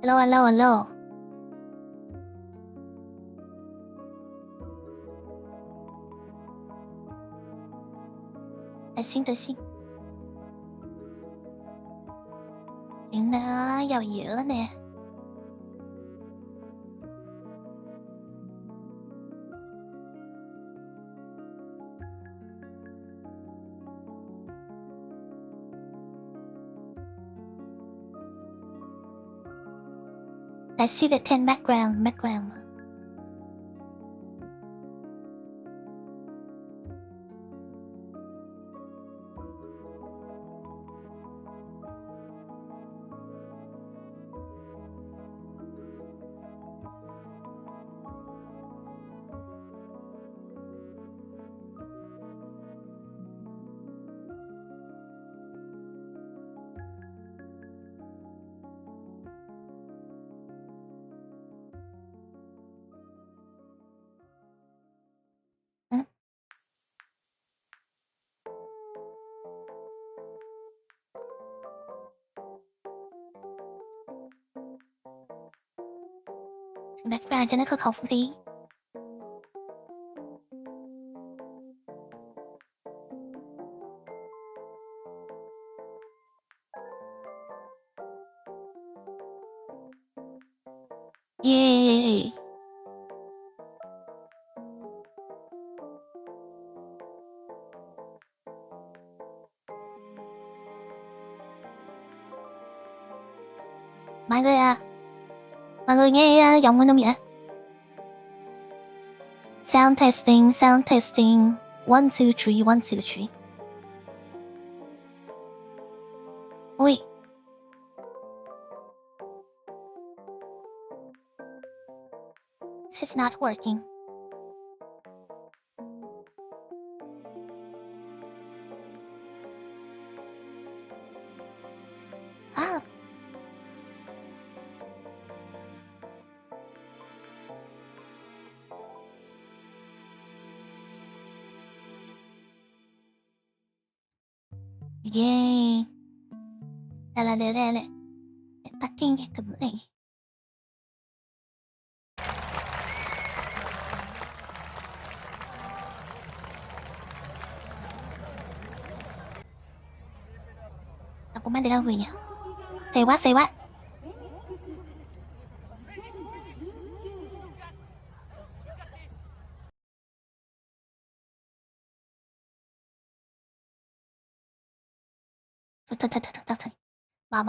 Hello. Tôi xin. Hiện đã vào giữa nè. I see the 10 background. Background cho nó khớp một tí. Yeah. Mọi người nghe giọng mình không vậy? Sound testing. 1 2 3 1 2 3. Ôi. This is not working. Yeah. Đây. Tắt cái cầm này. Tập của mình đi đâu rồi nhỉ? Phê quá. Thôi. Bỏ.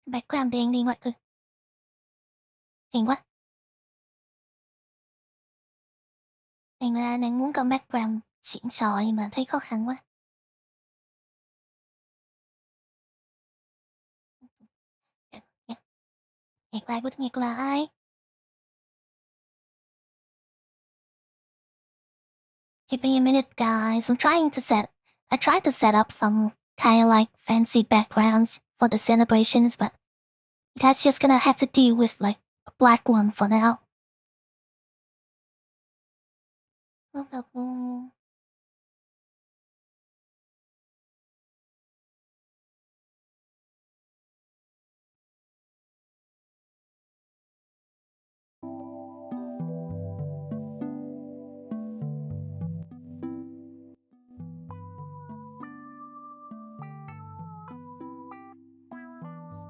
Background đen đi mọi người. Phiền quá. Thành ra nên muốn có background xịn sò nhưng mà thấy khó khăn quá. Nhạc lại. Give me a minute, guys. I tried to set up some kind of like fancy backgrounds for the celebrations, but you guys just gonna have to deal with like a black one for now.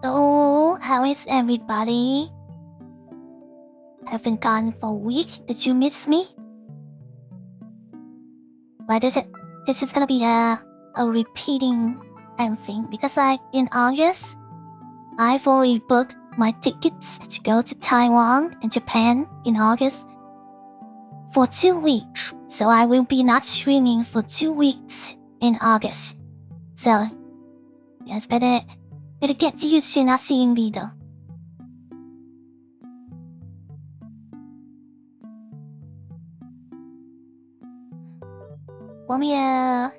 So, how is everybody? I've been gone for a week. Did you miss me? Why does it? This is gonna be a repeating everything because in August, I've already booked my tickets to go to Taiwan and Japan in August for 2 weeks. So I will be not streaming for 2 weeks in August. So, yes, better get used to not seeing me though.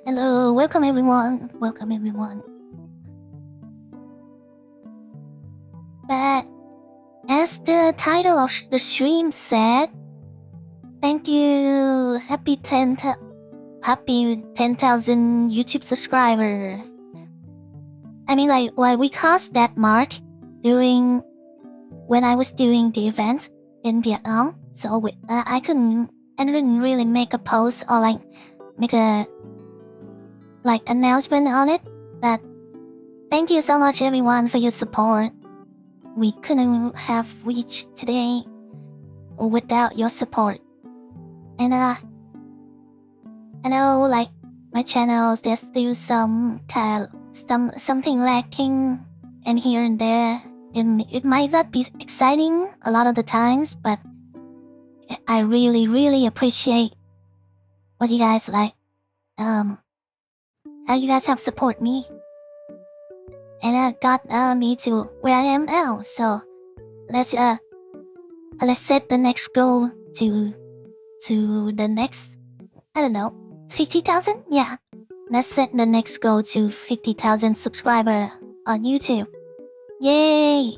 Hello, welcome everyone. But as the title of the stream said, thank you, happy 10,000 YouTube subscriber. I mean, like, when we crossed that mark, when I was doing the event in Vietnam. So I didn't really make a post or like make a announcement on it. But thank you so much everyone for your support. We couldn't have reached today without your support. And I know like my channels there's still something lacking and here and there. And it might not be exciting a lot of the times, but I really appreciate what you guys like. How you guys have support me. And got me to where I am now. So let's set the next goal to the next, I don't know, 50,000? Yeah. Let's set the next goal to 50,000 subscribers on YouTube. Yay!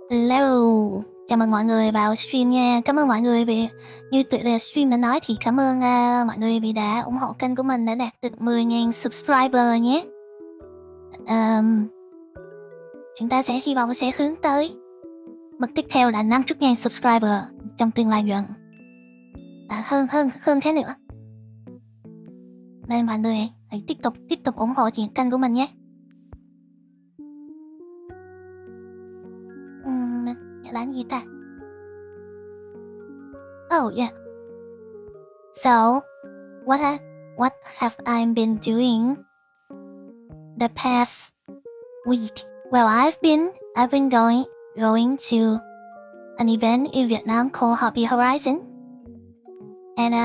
Hello, chào mừng mọi người vào stream nha. Cảm ơn mọi người vì như tựa đề stream đã nói thì cảm ơn mọi người vì đã ủng hộ kênh của mình đã đạt được 10.000 subscriber nhé. Chúng ta sẽ hy vọng sẽ hướng tới mục tiếp theo là 50.000 subscriber trong tương lai gần. Hơn thế nữa. Nên mọi người hãy tiếp tục ủng hộ kênh của mình nhé. Là gì ta? Oh yeah. So, what have I been doing the past week? Well, I've been going to an event in Vietnam called Hobby Horizon, and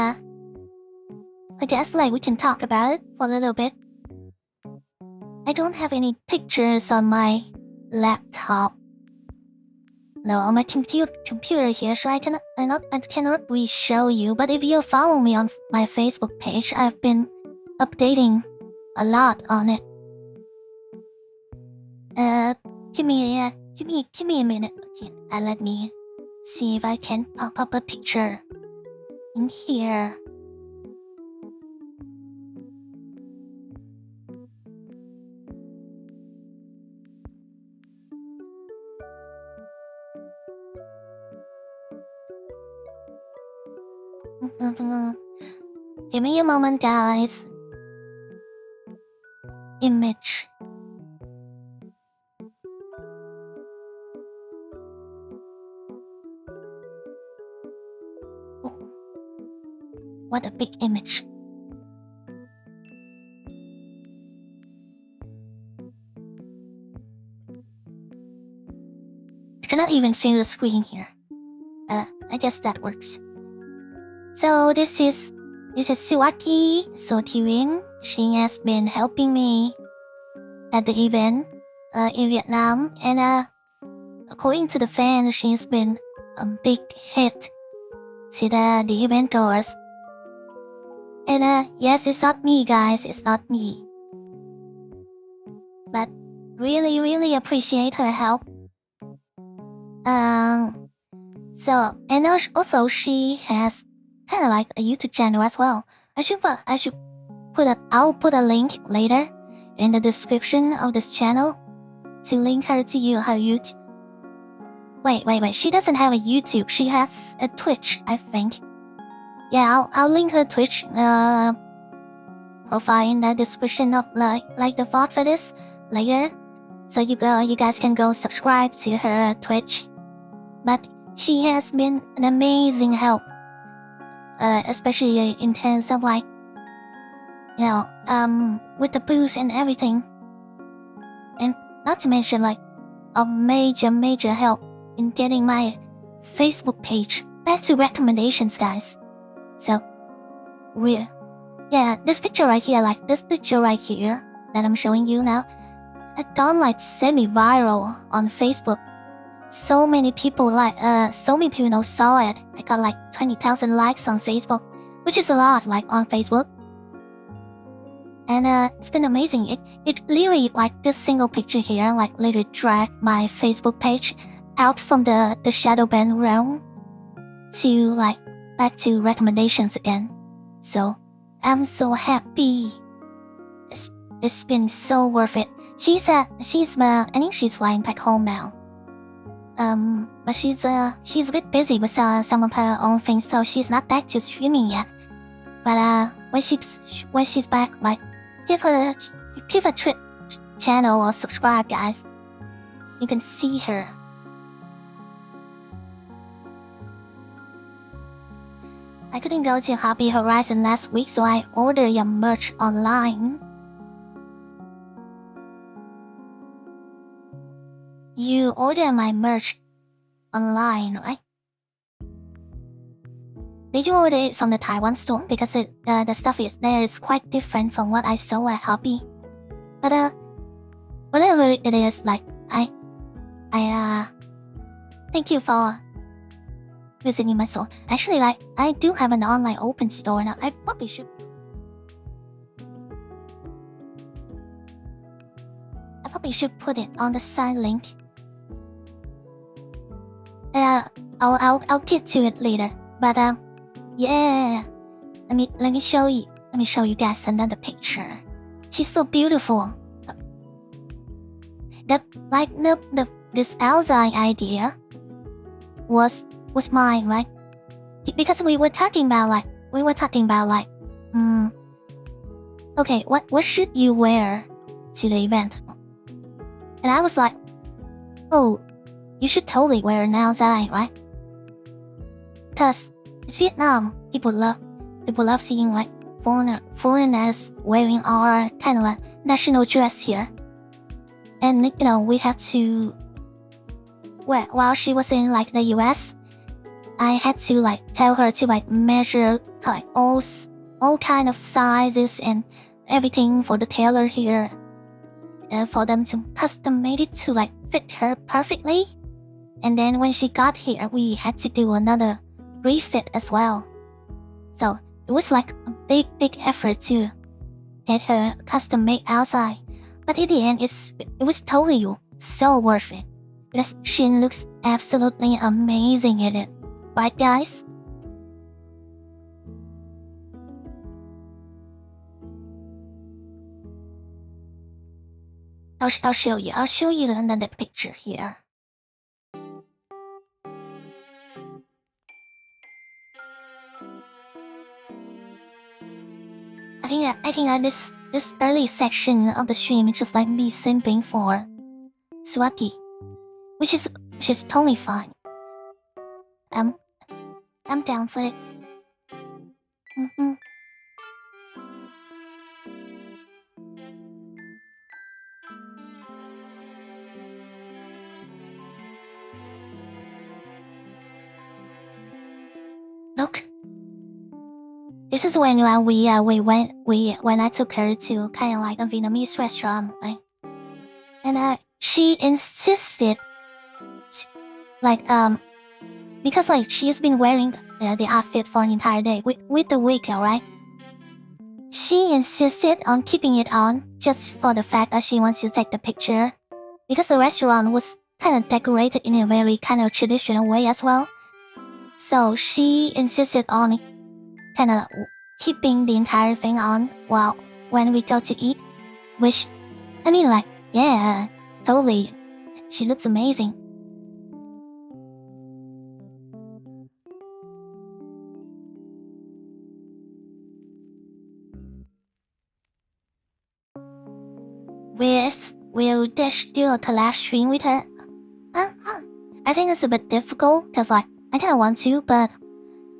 I guess like we can talk about it for a little bit. I don't have any pictures on my laptop. No, on my computer here, so I cannot really show you. But if you follow me on my Facebook page, I've been updating a lot on it. Give me a minute. Okay, let me see if I can pop up a picture in here. Give me a moment, guys. Image. Oh, what a big image. I cannot even see the screen here. I guess that works. So this is Suwaki Sotirin. She has been helping me at the event in Vietnam, and according to the fans, she's been a big hit to the event doors. And yes, it's not me, guys. It's not me. But really appreciate her help. So and also she has kind of like a YouTube channel as well. I'll put a link later in the description of this channel to link her to her YouTube. Wait. She doesn't have a YouTube. She has a Twitch, I think. Yeah, I'll link her Twitch profile in the description of like the VOD for this later. So you guys can go subscribe to her Twitch. But she has been an amazing help. Especially in terms of like, you know, with the booth and everything. And not to mention like a major help in getting my Facebook page back to recommendations, guys. So, yeah, this picture right here that I'm showing you now, had gone like semi-viral on Facebook. So many people saw it. I got like 20,000 likes on Facebook, which is a lot like on Facebook. And it's been amazing. It literally like this single picture here like literally dragged my Facebook page out from the shadow band realm to like back to recommendations again. So I'm so happy. It's been so worth it. I think she's flying back home now. But she's a bit busy with some of her own things, so she's not back to streaming yet. But when she's back, like give her Twitch channel or subscribe, guys. You can see her. I couldn't go to Hobby Horizon last week, so I ordered your merch online. You ordered my merch online, right? Did you order it from the Taiwan store? Because the stuff is quite different from what I saw at Hobby. But whatever it is, like I thank you for visiting my store. Actually, like I do have an online open store now. I probably should put it on the side link. I'll get to it later. But yeah. Let me show you guys another picture. She's so beautiful. This outside idea was mine, right? Because we were talking about okay, what should you wear to the event? And I was like, oh, you should totally wear an outside, right? Cause it's Vietnam. People love seeing like foreigners wearing our kind of like national dress here. And you know, we have to, well, while she was in like the US, I had to like tell her to like measure like all kind of sizes and everything for the tailor here, for them to custom made it to like fit her perfectly. And then when she got here, we had to do another refit as well. So it was like a big effort to get her custom made outside. But in the end, it was totally so worth it. Because she looks absolutely amazing in it. Right, guys? I'll show you another picture here. I think this early section of the stream is just like me simping for Swati, which is totally fine. I'm down for it. Look, this is when when I took her to kind of like a Vietnamese restaurant, right? And she insisted, like because like she's been wearing the outfit for an entire day with the wig, right? She insisted on keeping it on just for the fact that she wants to take the picture, because the restaurant was kind of decorated in a very kind of traditional way as well. So she insisted on kind of keeping the entire thing on when we go to eat, which, I mean, like, yeah, totally. She looks amazing. Will Dash do a collab stream with her? I think it's a bit difficult, cause like, I kinda want to, but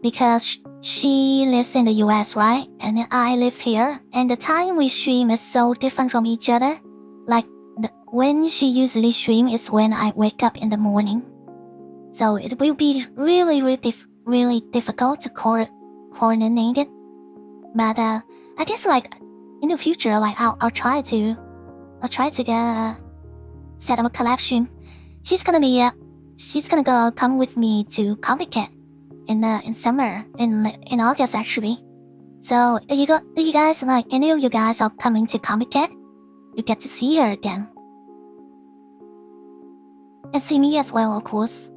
because she lives in the US, right? And I live here, and the time we stream is so different from each other. Like, when she usually stream is when I wake up in the morning. So it will be really difficult to coordinate it. But I guess like in the future, like I'll try to get set up a collab stream. She's gonna come with me to Comic-Con in summer, in August actually. So if you guys like, any of you guys are coming to Comic-Con, you get to see her again. And see me as well, of course.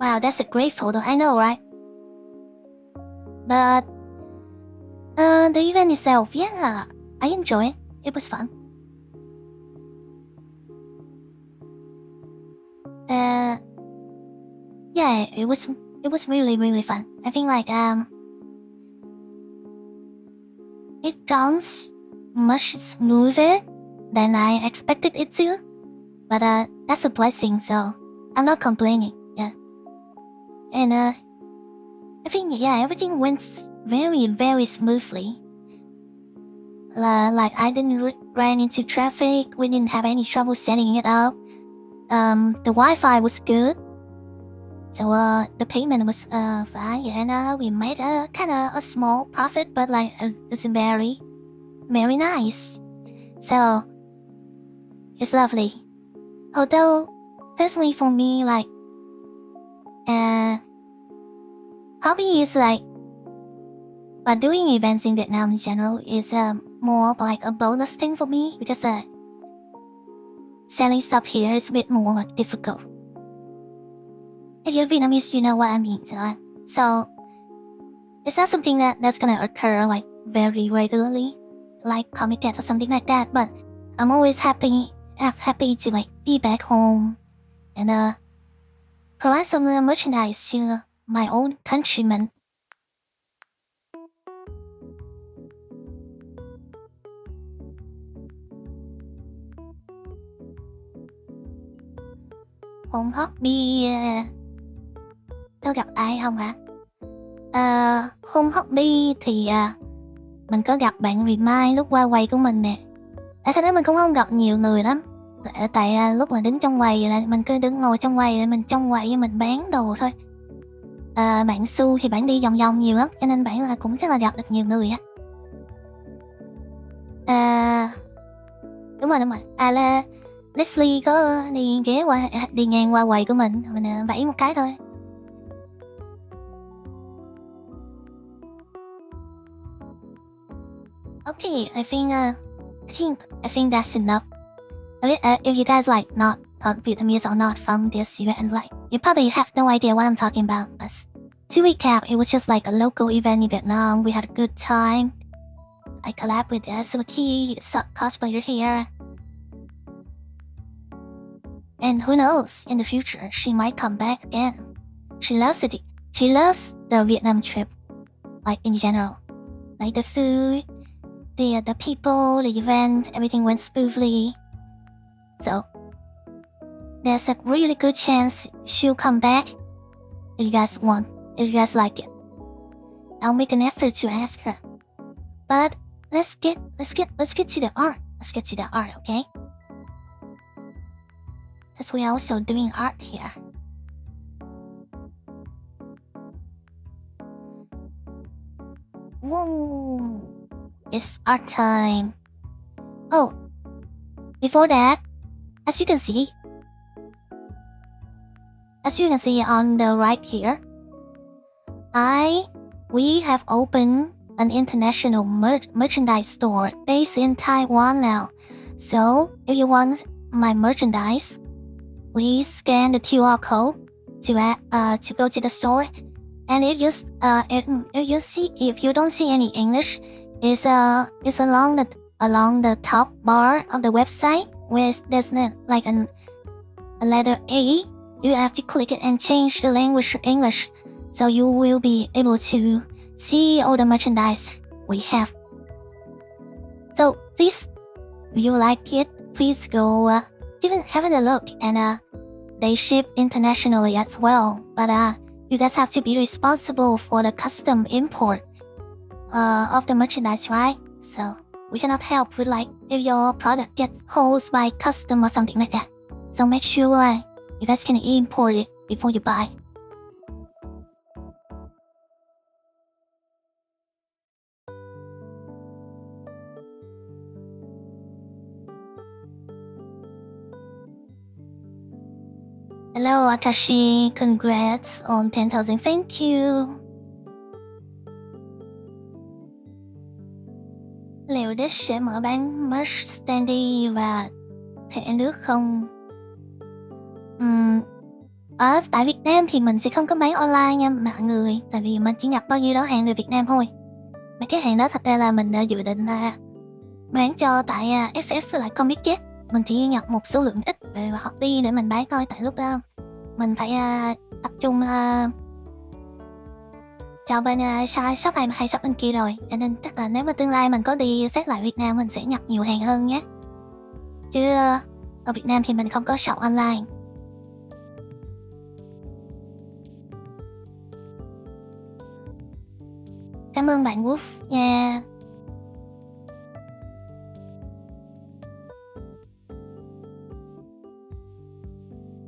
Wow, that's a great photo, I know, right? But the event itself, yeah, I enjoy it. It was fun. Yeah, it was really fun. I think like it sounds much smoother than I expected it to. But that's a blessing, so I'm not complaining. Yeah. And I think yeah, everything went very smoothly. Like I didn't run into traffic. We didn't have any trouble setting it up. The Wi-Fi was good. So the payment was fine, and we made a kind of a small profit, but like it's very nice. So it's lovely. Although personally for me, like hobby is like, but doing events in Vietnam in general is more of like a bonus thing for me because selling stuff here is a bit more difficult. If you're Vietnamese, you know what I mean. So it's not something that's gonna occur like very regularly, like Comic Death or something like that. But I'm always happy to like be back home and provide some merchandise to my own countrymen. Home hobby có gặp ai không hả? Home hobby thì mình có gặp bạn Remind lúc qua quầy của mình nè. Thật ra mình cũng không gặp nhiều người lắm. Tại lúc mà đứng trong quầy là mình cứ đứng ngồi trong quầy, mình trong quầy mình bán đồ thôi. Bạn Su thì bạn đi vòng vòng nhiều lắm, cho nên bạn là cũng chắc là gặp được nhiều người á. Đúng rồi. Là Leslie có đi ngang qua quầy của mình vẫy một cái thôi. Okay, I think that's enough. If you guys like not Vietnamese or not from this event, like you probably have no idea what I'm talking about. But to recap, it was just like a local event in Vietnam. We had a good time. I collab with Suki, cosplayer here. And who knows, in the future, she might come back again. She loves the Vietnam trip, like in general. Like the food, the people, the event, everything went smoothly. So, there's a really good chance she'll come back if you guys like it. I'll make an effort to ask her. But let's get to the art. Let's get to the art, okay? Because we're also doing art here. Whoa! It's art time. Oh, before that, as you can see on the right here, we have opened an international merchandise store based in Taiwan now. So if you want my merchandise, please scan the QR code to go to the store. And if you don't see any English, it's along the top bar of the website where there's like a letter A. You have to click it and change the language to English, so you will be able to see all the merchandise we have. So please, if you like it, please go have a look. And they ship internationally as well, but you guys have to be responsible for the custom import of the merchandise, right? So we cannot help with like if your product gets holes by custom or something like that. So make sure you guys can import it before you buy. Hello, Atashi, congrats on 10,000. Thank you. Liệu Dish sẽ mở bán merch standy và thẻ nước không? Ở tại Việt Nam thì mình sẽ không có bán online nha mọi người, tại vì mình chỉ nhập bao nhiêu đó hàng từ Việt Nam thôi. Mấy cái hàng đó thật ra là mình đã dự định là bán cho tại FF với lại Comic Jet. Mình chỉ nhập một số lượng ít về hobby để mình bán thôi, tại lúc đó mình phải tập trung cho bên shop này hay shop bên kia rồi, cho nên chắc là nếu mà tương lai mình có đi phát lại Việt Nam mình sẽ nhập nhiều hàng hơn nhé. Chứ ở Việt Nam thì mình không có shop online. Cảm ơn bạn Wolf nha.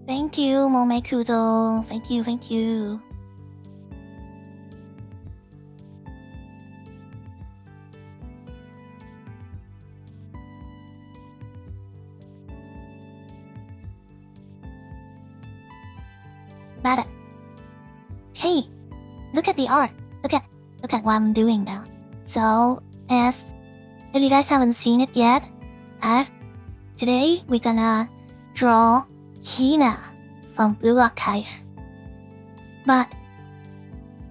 Thank you Momekudo. Thank you, thank you. But hey, look at the art. Look at what I'm doing now. So, if you guys haven't seen it yet, today we're gonna draw Hina from Blue Archive. But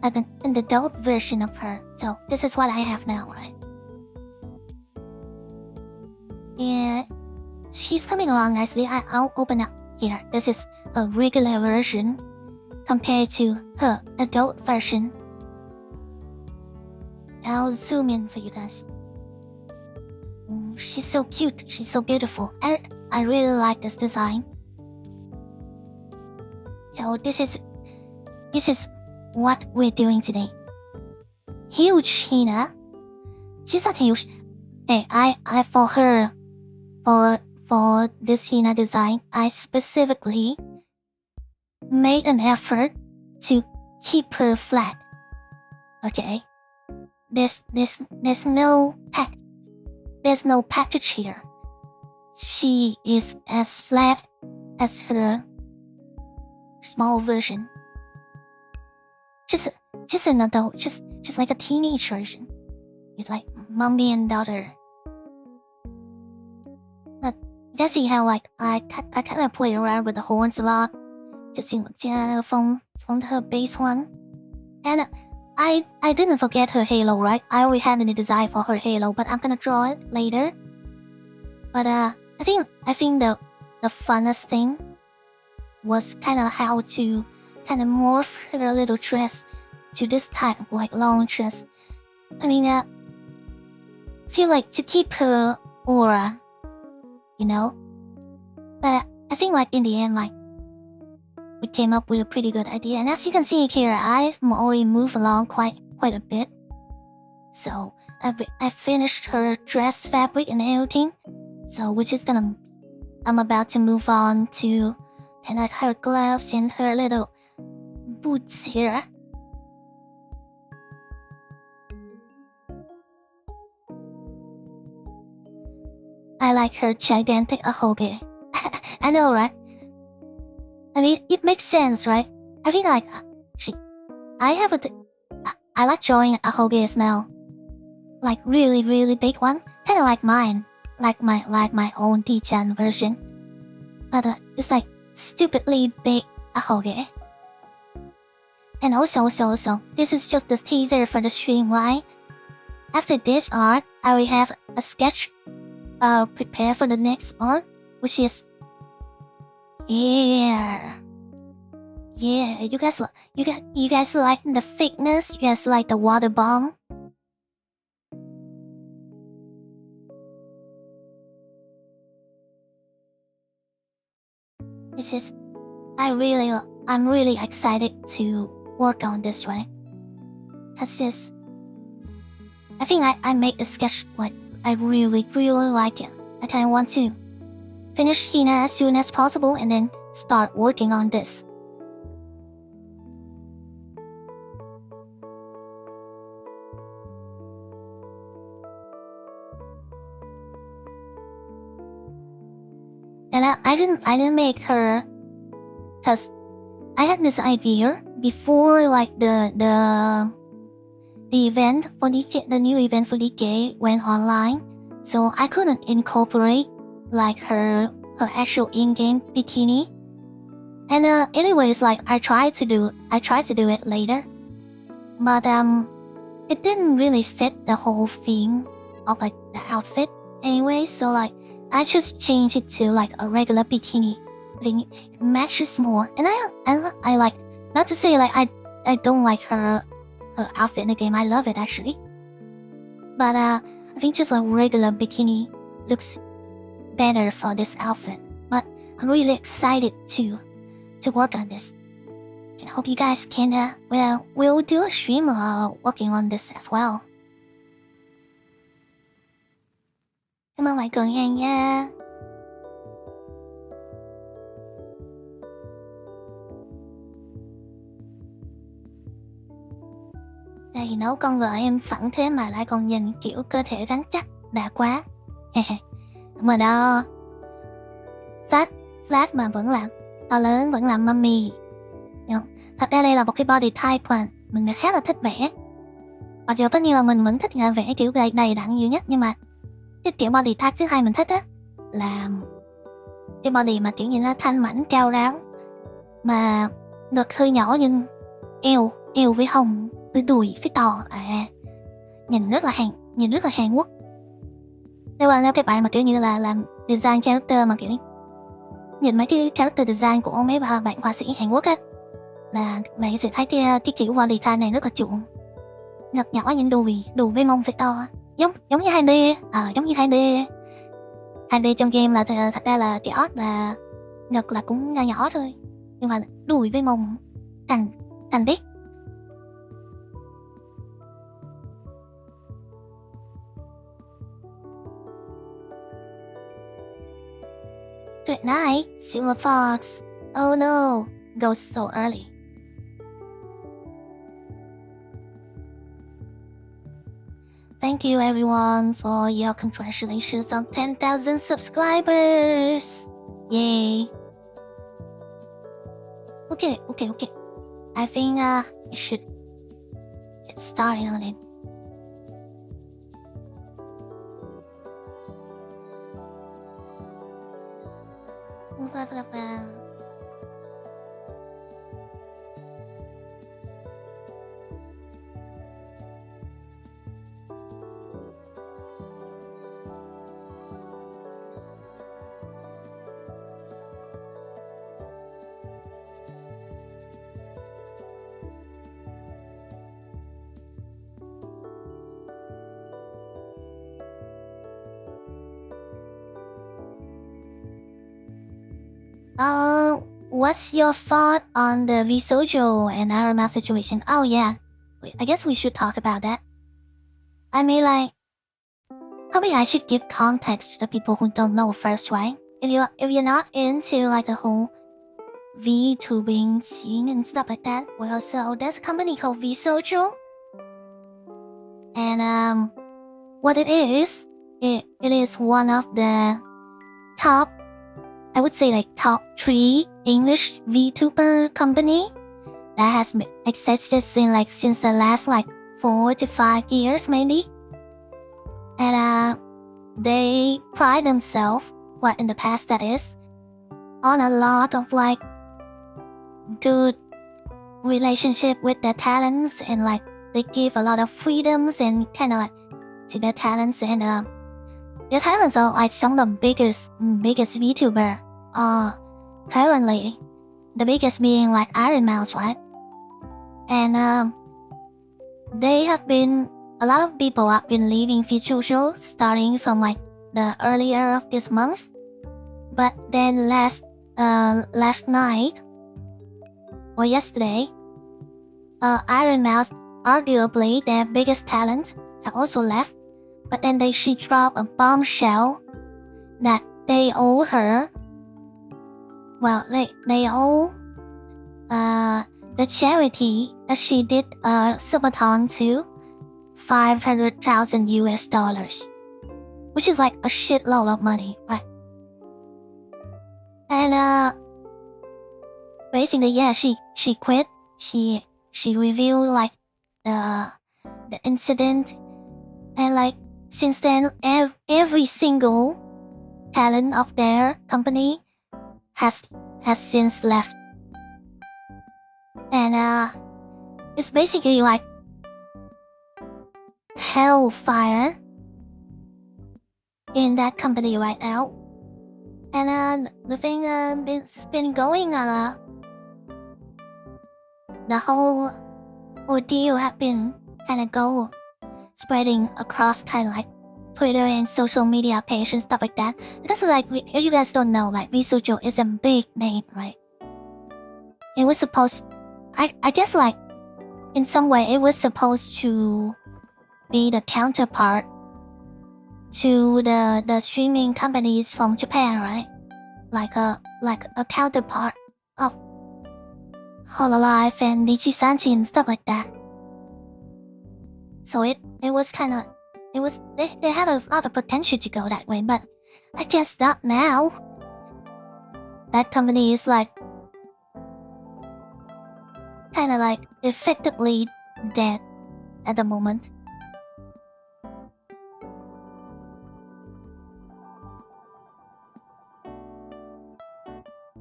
an adult version of her. So this is what I have now, right? And she's coming along nicely. I'll open up here. This is a regular version compared to her adult version. I'll zoom in for you guys. She's so cute. She's so beautiful. I really like this design. So this is what we're doing today. Huge Hina. She's not huge. Hey, I for her, for this Hina design, I specifically made an effort to keep her flat. Okay. There's no package here. She is as flat as her small version. Just an adult, just like a teenage version. It's like mommy and daughter. But you see how like I kind of play around with the horns a lot, just from her base one. And I didn't forget her halo, right? I already had a design for her halo, but I'm gonna draw it later. But I think the funnest thing was kind of how to kind of morph her little dress to this type of like long dress. I mean, feel like to keep her aura, you know. But I think like in the end, like we came up with a pretty good idea. And as you can see here, I've already moved along quite a bit. So I finished her dress fabric and everything. So I'm about to move on to kind of her gloves and her little boots here. I like her gigantic ahoge. I know, right? I mean, it makes sense, right? I think like I like drawing ahoges now, like really big one, kind of like mine, like my own T-chan version. But it's like stupidly big ahoge. And also, this is just the teaser for the stream, right? After this art, I will have a sketch prepare for the next art, which is yeah, you guys like the thickness, you guys like the water bomb. I'm really excited to work on this one. Cause I think I made a sketch like I really like it. I kinda want to finish Hina as soon as possible and then start working on this. And I didn't make her, cause I had this idea before like the event for DK, the new event for DK went online, so I couldn't incorporate like her actual in-game bikini. And anyways, like I tried to do it later, but it didn't really fit the whole theme of like the outfit anyway. So like I just changed it to like a regular bikini. I think it matches more. And I like, not to say like I don't like her outfit in the game. I love it actually. But I think just a regular bikini looks better for this outfit. But I'm really excited to work on this. And hope you guys can we'll do a stream working on this as well. Cảm ơn mọi người hàng nha. Đây nấu con vợ em phẳng thế mà lại còn nhìn kiểu cơ thể rắn chắc, đã quá. Mà đó, flat mà vẫn làm, to lớn vẫn làm mummy. Thật ra đây là một cái body type mà mình khá là thích vẽ. Mặc dù tất nhiên là mình vẫn thích vẽ kiểu đầy đặn nhiều nhất, nhưng mà cái kiểu body type thứ hai mình thích á là cái body mà kiểu như nó thanh mảnh cao ráo, mà ngực hơi nhỏ nhưng eo với hông với đùi với to, nhìn rất là Hàn Quốc. Nếu các bạn mà kiểu như là làm design character mà kiểu nhìn mấy cái character design của mấy bạn họa sĩ Hàn Quốc á, là bạn sẽ thấy cái kiểu body type này rất là chuộng. Ngực nhỏ nhưng đùi với mông phải to, giống như 2D, giống như 2D. 2D trong game là thật ra là cái art là ngực là cũng nhỏ thôi, nhưng mà đùi với mông thành biết. Good night, Silver Fox. Oh no, goes so early. Thank you everyone for your congratulations on 10,000 subscribers. Yay. Okay. I think it should get started on it. What's your thought on the VShojo and Ironmouse situation? Oh yeah, I guess we should talk about that. I mean, like, probably I should give context to the people who don't know first, right? If you're not into like the whole VTubing scene and stuff like that, well, so there's a company called VShojo, and what it is one of the top, I would say like top 3 English VTuber company that has existed since the last 4 to 5 years maybe. And they pride themselves, in the past that is, on a lot of good relationship with their talents, and they give a lot of freedoms and to their talents, and their talents are some of the biggest VTuber currently, the biggest being Ironmouse, right? And a lot of people have been leaving VShojo starting from the earlier of this month, but then last night or yesterday, Ironmouse, arguably their biggest talent, have also left. But then she dropped a bombshell that they owe her. Well, they owe the charity that she did a subathon to $500,000, which is a shitload of money, right? And basically, yeah, she quit. She revealed like the incident, and like since then, every single talent of their company has since left, and it's basically like hellfire in that company right now. And the thing it's been going the whole ordeal have been kind of spreading across kind of like Twitter and social media page and stuff like that. Because like if you guys don't know, like VShojo is a big name, right? It was supposed, I guess like in some way it was supposed to be the counterpart to the streaming companies from Japan, right? Like a counterpart of Hololive and Nichisanchi and stuff like that. So it was kind of, it was, they had a lot of potential to go that way, but I guess not now. That company is like kind of like effectively dead at the moment.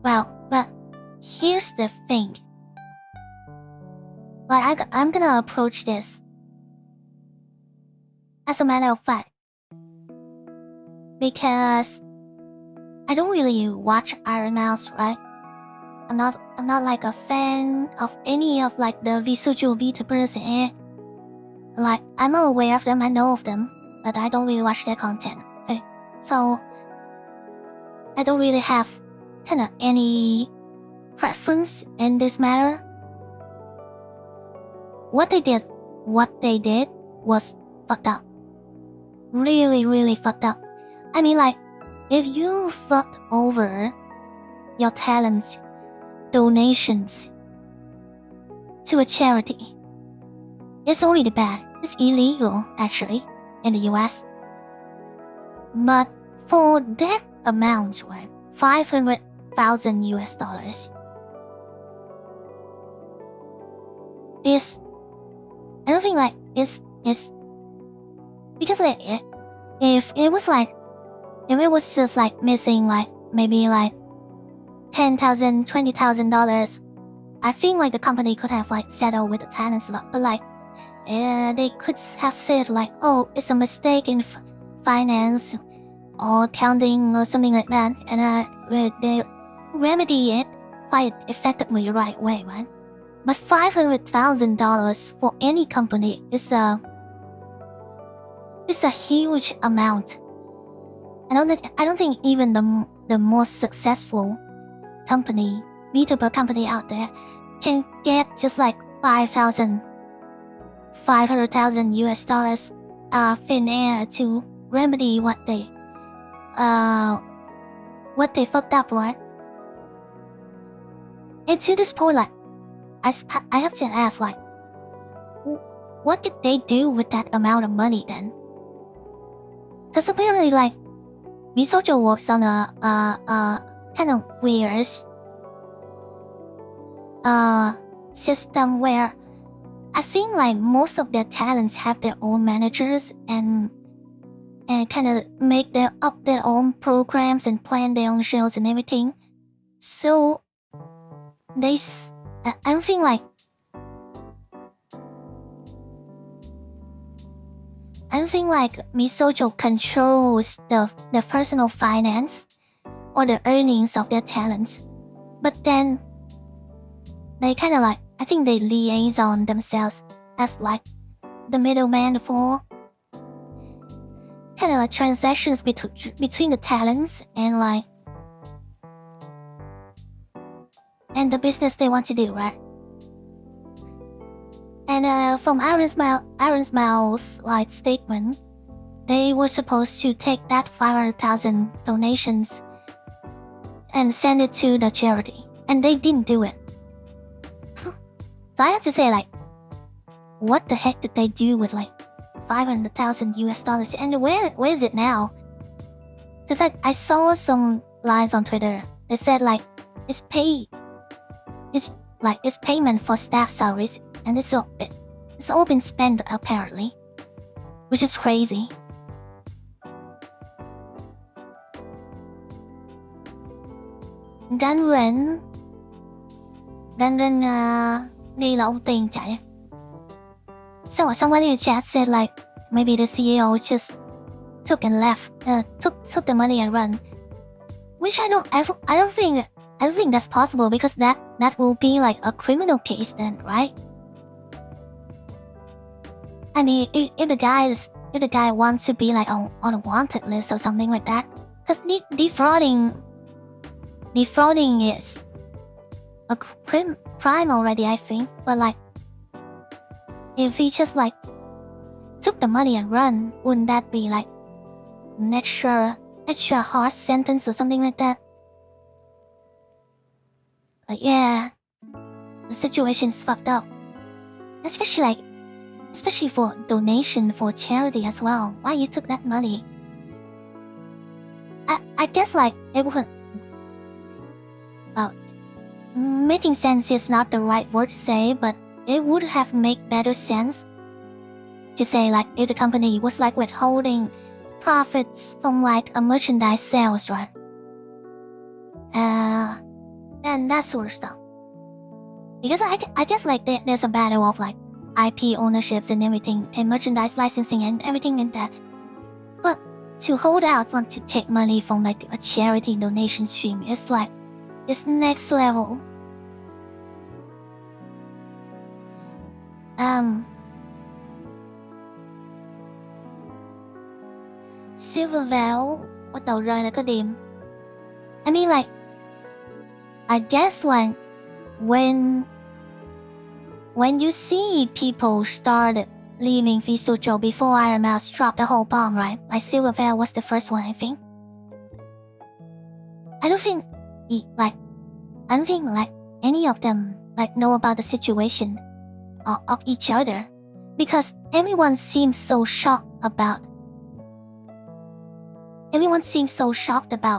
Well, but here's the thing. Like I'm gonna approach this as a matter of fact, because I don't really watch Ironmouse, right? I'm not like a fan of any of like the VShojo VTubers. Like I'm aware of them, I know of them, but I don't really watch their content. Okay? So I don't really have kind of any preference in this matter. What they did was fucked up. Really, really fucked up. I mean, like, if you fucked over your talents, donations to a charity, it's already bad. It's illegal, actually, in the US. But for that amount, right, $500,000 US, is, I don't think like it's because like if it was just like missing like maybe like $10,000, $20,000, I think like the company could have like settled with the talents a lot, but like they could have said like, oh, it's a mistake in finance or accounting or something like that, and they remedy it quite effectively the right way, right? But $500,000 for any company is a huge amount. I don't think even the most successful company, VTuber company out there, can get just like $500,000 US thin air to remedy what they fucked up, right? And to this point, like I have to ask, like, what did they do with that amount of money then? Because apparently, like, VShojo works on a kind of weird system where I think like most of their talents have their own managers and kind of make their own programs and plan their own shows and everything. So I don't think like VShojo controls the personal finance or the earnings of their talents, but then they kind of like, I think they liaison themselves as like the middleman for kind of like transactions between the talents and like and the business they want to do, right? And from Ironmouse's like statement, they were supposed to take that 500,000 donations and send it to the charity, and they didn't do it. So I have to say, like, what the heck did they do with like $500,000 US, and where is it now? Because I saw some lines on Twitter. They said like it's paid. it's payment for staff salaries, and it's all been spent apparently, which is crazy. Đánh rent đi là ông tiền chạy. So someone in the chat said like maybe the CEO just took and left, took the money and run, which I don't think that's possible, because that will be like a criminal case then, right? I mean, if the guy wants to be like on a wanted list or something like that, because defrauding is a crime already, I think. But like, if he just like took the money and run, wouldn't that be like an extra harsh sentence or something like that? But yeah, the situation's fucked up, especially for donation for charity as well. Why you took that money? I guess like it wouldn't. Making sense is not the right word to say, but it would have made better sense to say like if the company was like withholding profits from like a merchandise sales, right? And that sort of stuff. Because I guess like there's a battle of like IP ownerships and everything, and merchandise licensing and everything like that. But to hold out want to take money from like a charity donation stream is like, it's next level. Silvervale bắt đầu rơi là có điểm. I mean like, I guess like when you see people started leaving VShojo before Ironmouse dropped the whole bomb, right? Like Silvervale was the first one, I think. I don't think any of them like know about the situation of each other, because everyone seems so shocked about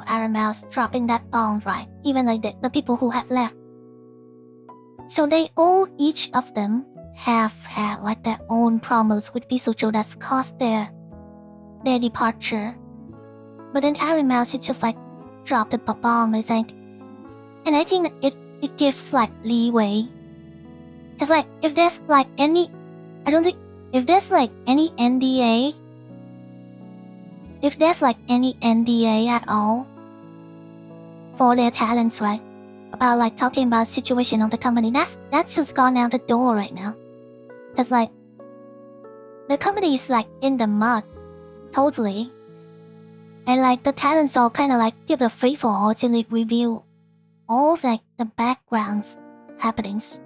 Ironmouse dropping that bomb, right? Even like the people who have left. So they all, each of them, have had like their own problems with VShojo that's caused their departure. But then Ironmouse, it just like dropped the bomb, I think. And I think that it gives like leeway. Cause like if there's like any NDA at all for their talents, right? About like talking about situation of the company, that's just gone out the door right now. Cause like the company is like in the mud, totally. And like the talents all kind of like give a free for all to like reveal all of like the backgrounds happenings.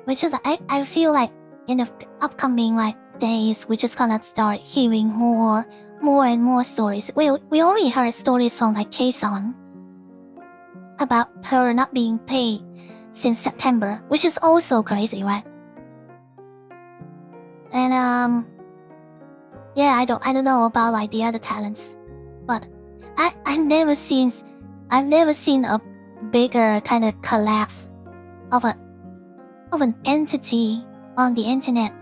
Which is I feel like in the upcoming like days we're just gonna start hearing more and more stories. We already heard stories from like Kason about her not being paid since September, which is also crazy, right? And yeah, I don't know about like the other talents, but I've never seen a bigger kind of collapse of an entity on the internet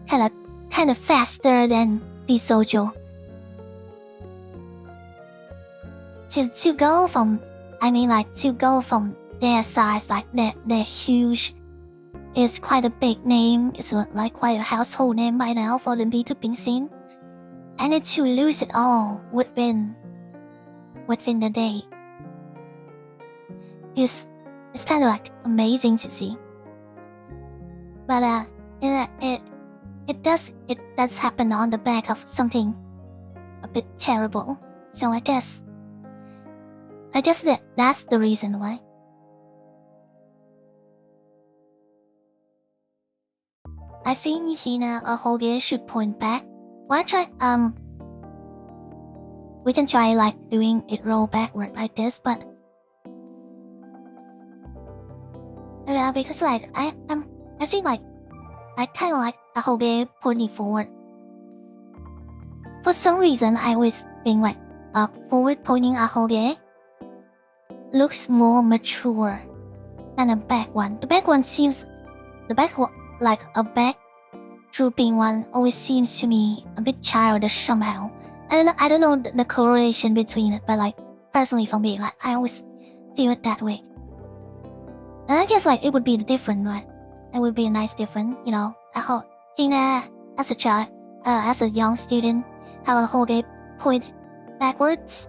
kind of faster than VShojo. To go from their size, like their huge, is quite a big name. It's like quite a household name by now for the B2B scene, and then to lose it all within the day is kind of like amazing to see. But it does happen on the back of something a bit terrible. So I guess that's the reason why. I think Hina or Hoge should point back. Why try we can try like doing it roll backward like this, but yeah, because like I think like I kind of like a Hoge pointing forward. For some reason, I always think like forward pointing a Hoge looks more mature than a bag one. The bag one seems, like a bag drooping one always seems to me a bit childish somehow. I don't know the correlation between it, but like personally for me, like I always feel it that way. And I guess like it would be different, right? It would be a nice different, you know. I hope Hina as a child, as a young student, have a whole game point backwards,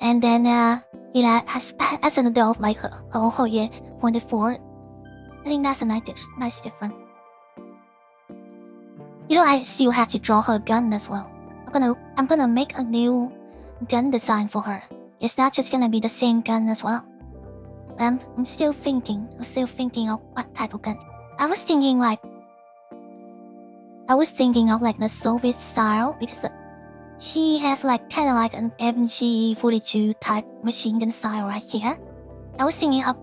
and then Hina as an adult, like her whole year pointed forward. I think that's a nice difference. You know, I still have to draw her gun as well. I'm gonna make a new gun design for her. It's not just gonna be the same gun as well. I'm still thinking of what type of gun. I was thinking of like the Soviet style, because she has like kind of like an MG42 type machine gun style right here. I was thinking of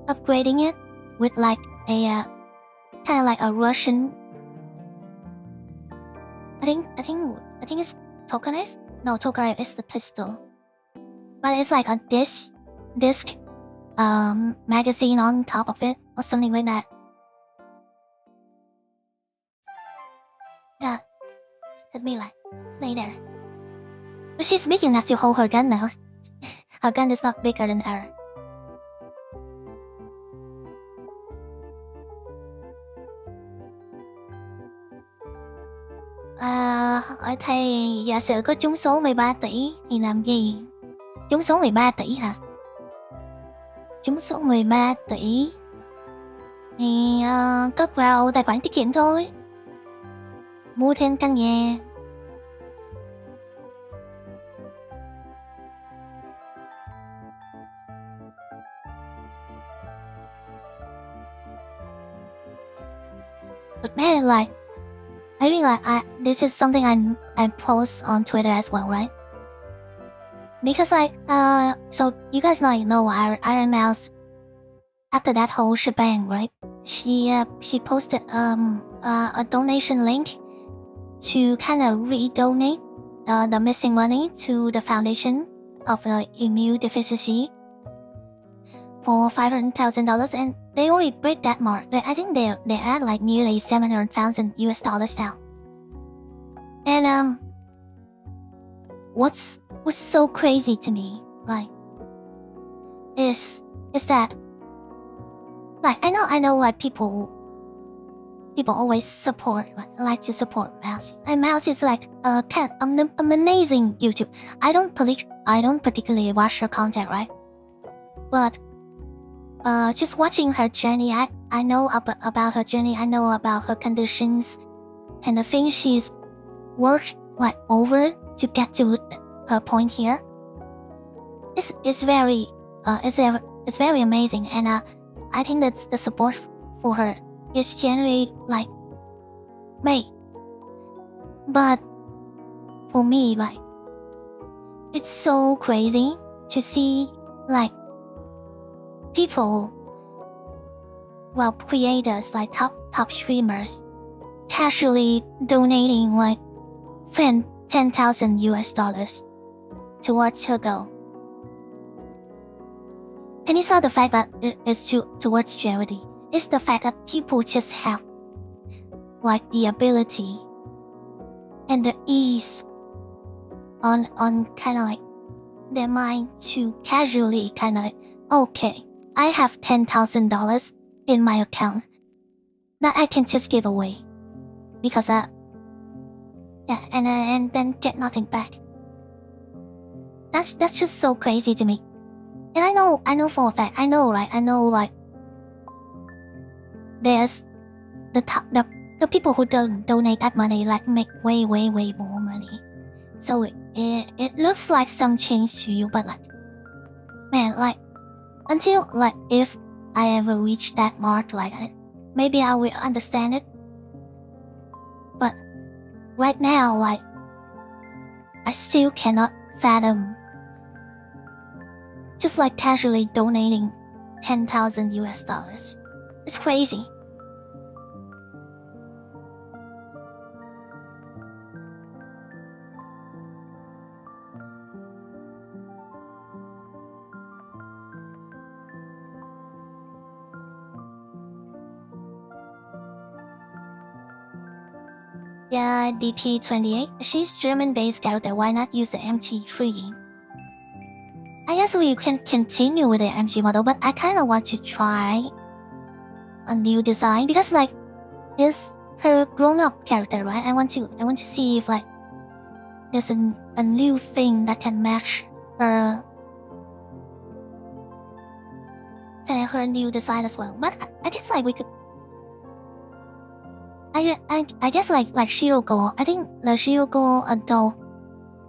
upgrading it with like a kind of like a Russian. I think it's Tokarev. No, Tokarev is the pistol, but it's like a disc magazine on top of it or something like that. Yeah, let me like lay there. But she's big enough to hold her gun now. Her gun is not bigger than her. Ở thầy giả sử có trúng số 13 tỷ thì làm gì? Trúng số 13 tỷ hả? Trúng số 13 tỷ thì cất vào tài khoản tiết kiệm thôi. Mua thêm căn nhà. But man, like, I mean, like, this is something I post on Twitter as well, right? Because like, so you guys know Ironmouse. After that whole shebang, right? She posted a donation link to kind of redonate the missing money to the foundation of immune deficiency for $500,000, and they already break that mark. I think they're at like nearly $700,000 now. And what's so crazy to me, right, is that like I know like people always support, right, like to support Mouse, and Mouse is like an amazing YouTube. I don't particularly watch her content, right, but just watching her journey, I know about her journey. I know about her conditions and the things she's worked like over to get to her point here. It's very amazing, and I think that the support for her is generally like made. But for me, like, it's so crazy to see like people, well, creators, like top streamers, casually donating like $10,000 towards her goal. And it's not the fact that it's towards charity. It's the fact that people just have like the ability and the ease on kind of like their mind to casually kind of like, okay, I have $10,000 in my account that I can just give away because yeah, and then get nothing back. That's just so crazy to me. And I know for a fact, I know like there's the people who donate that money like make way more money. So it looks like some change to you, but like, man, like, until like if I ever reach that mark, like maybe I will understand it. But right now, like, I still cannot fathom just like casually donating $10,000. It's crazy. Yeah, DP28. She's German-based character. Why not use the MG3? I guess we can continue with the MG model, but I kind of want to try a new design because like this her grown-up character, right? I want to see if like there's a new thing that can match her. Her new design as well. But I guess like we could. I guess like Shiroko. I think the Shiroko adult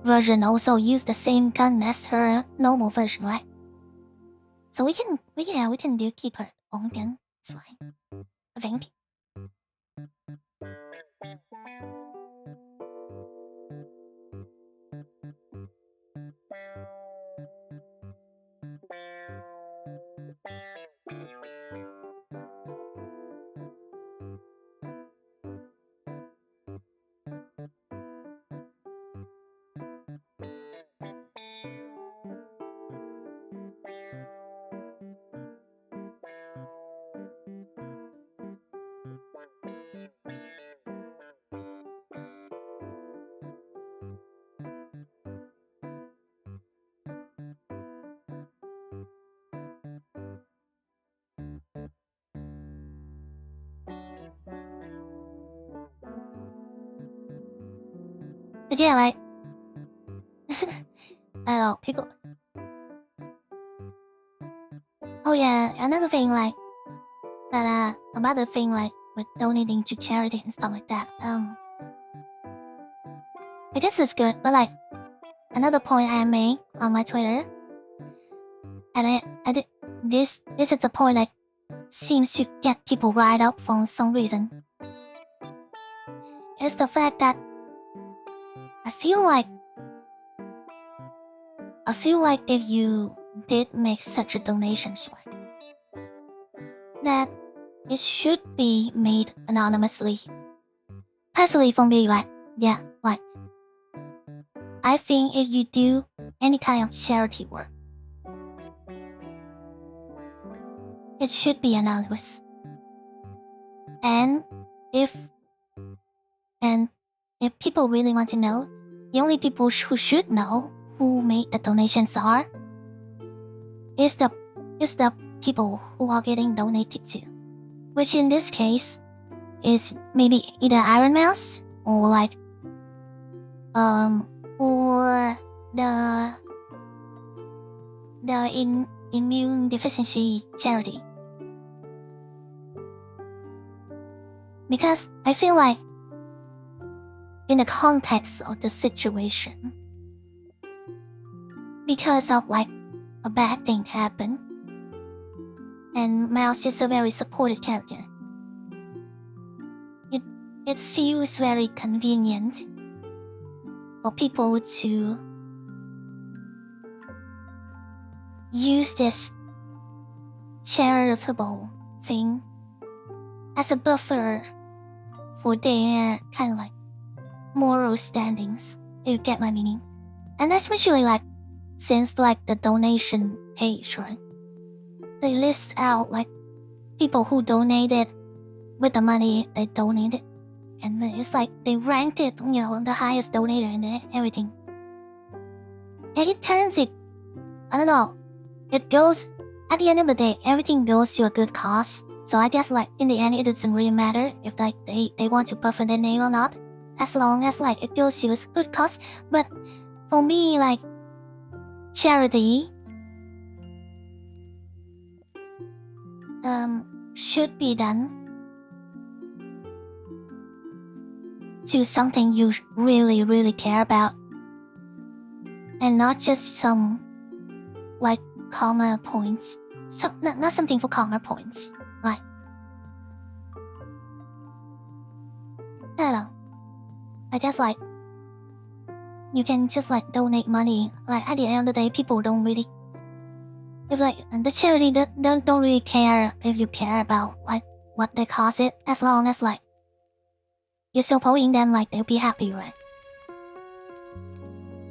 version also use the same gun as her normal version, right? So we can do keep her own gun. It's fine. I think. But yeah, like I don't know, people. Oh yeah, another thing like that about the thing like with donating to charity and stuff like that. I guess it's good, but like another point I made on my Twitter, and I did this is the point like seems to get people riled up for some reason. It's the fact that I feel like if you did make such a donation, right, that it should be made anonymously. Personally, for me, like yeah, like I think if you do any kind of charity work, it should be anonymous. And if people really want to know, the only people who should know who made the donations is the people who are getting donated to, which in this case is maybe either Ironmouse or like or the immune deficiency charity. Because I feel like in the context of the situation, because of like a bad thing happened, and Mouse is a very supported character, it feels very convenient for people to use this charitable thing as a buffer for their kind of like moral standings, if you get my meaning. And especially like since like the donation page, right, they list out like people who donated with the money they donated, and it's like they ranked it, you know, the highest donator and everything. And it turns it, I don't know, it goes, at the end of the day, everything goes to a good cause. So I guess like in the end it doesn't really matter if like they want to buffer their name or not, as long as like it goes to a good cause. But for me, like charity should be done to something you really, really care about, and not just some like karma points. So not something for karma points, right? I don't know. I guess like you can just like donate money. Like at the end of the day, people don't really, if like the charity don't really care if you care about like what they cost it, as long as like you're supporting them, like they'll be happy, right?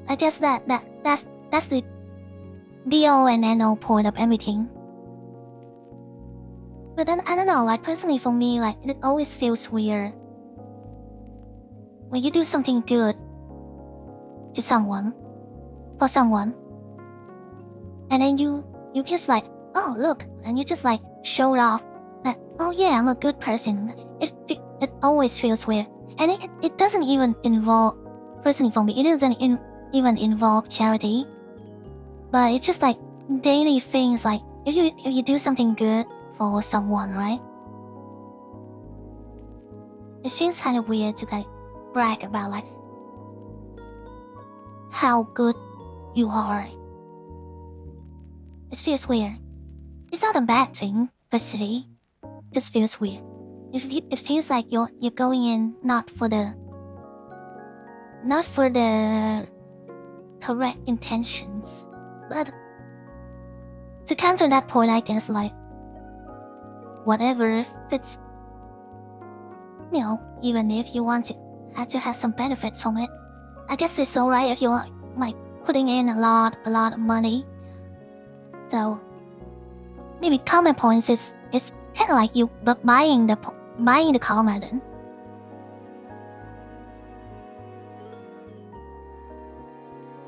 I guess that's the be-all and end-all point of everything. But then I don't know, like personally for me, like it always feels weird when you do something good to someone, for someone, and then you just like, oh look, and you just like show it off that, oh yeah, I'm a good person. It always feels weird, and it doesn't even involve, personally for me, it doesn't even involve charity, but it's just like daily things. Like if you do something good for someone, right? It feels kind of weird to like brag about like how good you are. It feels weird. It's not a bad thing, but silly. It just feels weird. It feels like you're going in not for the correct intentions. But to counter that point, I guess like whatever fits. You know, even if you want to have some benefits from it, I guess it's alright if you're like putting in a lot of money. So maybe common points is kind of like you but buying the karma then.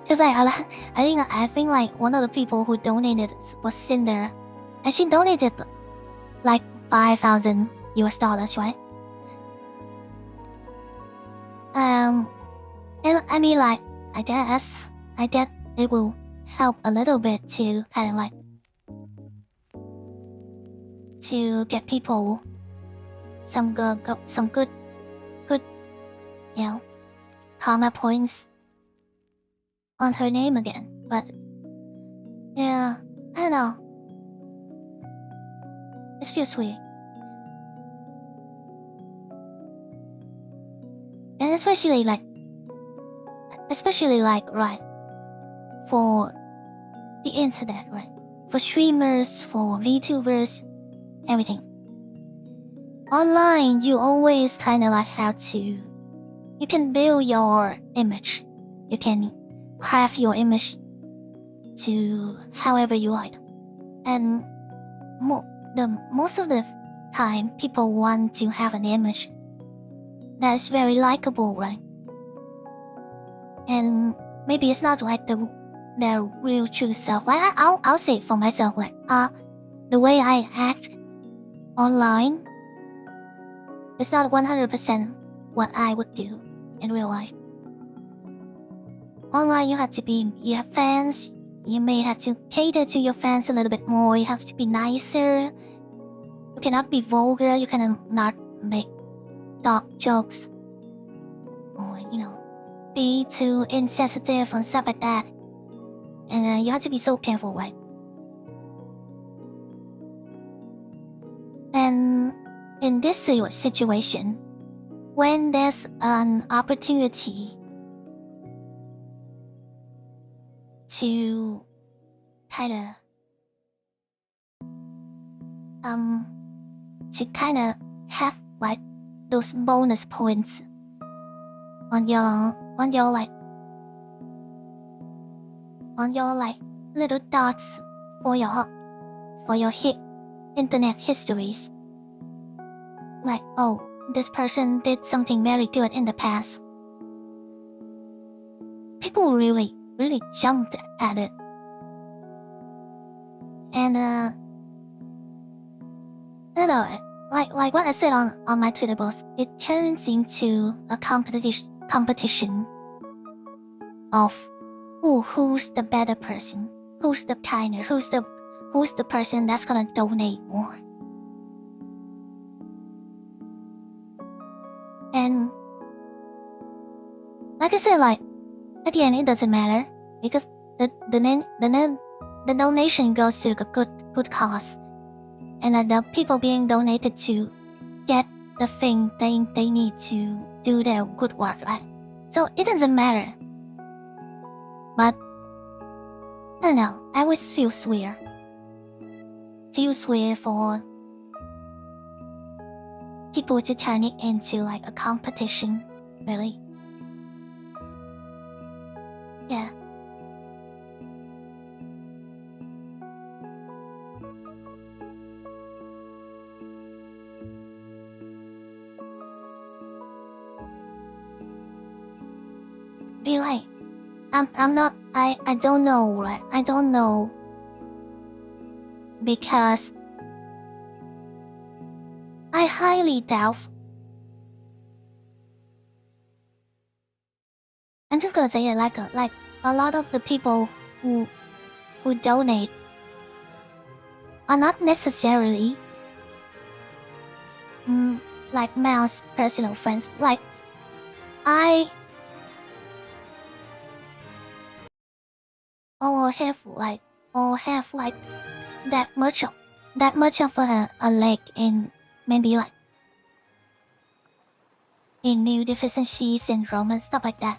Cause I think like one of the people who donated was Cinder, and she donated like $5,000, right? And I mean like I guess it will help a little bit to kind of like to get people some good you know, karma points on her name again. But yeah, I don't know. It feels weird. And especially like right, for the internet, right? For streamers, for VTubers, everything. Online, you always kind of like have to, you can build your image. You can craft your image to however you like. And most of the time, people want to have an image that's very likable, right? And maybe it's not like their real true self. Like I'll say it for myself, like the way I act online is not 100% what I would do in real life. Online you have fans, you may have to cater to your fans a little bit more, you have to be nicer, you cannot be vulgar, you cannot make dark jokes, or you know, be too insensitive and stuff like that. And you have to be so careful, right? And in this situation, when there's an opportunity to kind of have like those bonus points on your little dots for your internet histories. Like, oh, this person did something very good in the past. People really jumped at it. And I don't know, like what I said on my Twitter post, it turns into a competition of who's the better person, who's the kinder, who's the person that's gonna donate more. And like I said, like at the end it doesn't matter, because the donation goes to a good cause, and the people being donated to get the thing they need to do their good work, right? So it doesn't matter. But I don't know, I always feels weird. Feels weird for people to turn it into like a competition, really. Yeah. be like, I'm not, I don't know, right? I don't know. Because I highly doubt. I'm just gonna say it like a lot of the people who donate are not necessarily like Mouse personal friends. Like I have like that much of a leg in maybe like in new deficiency syndrome and stuff like that.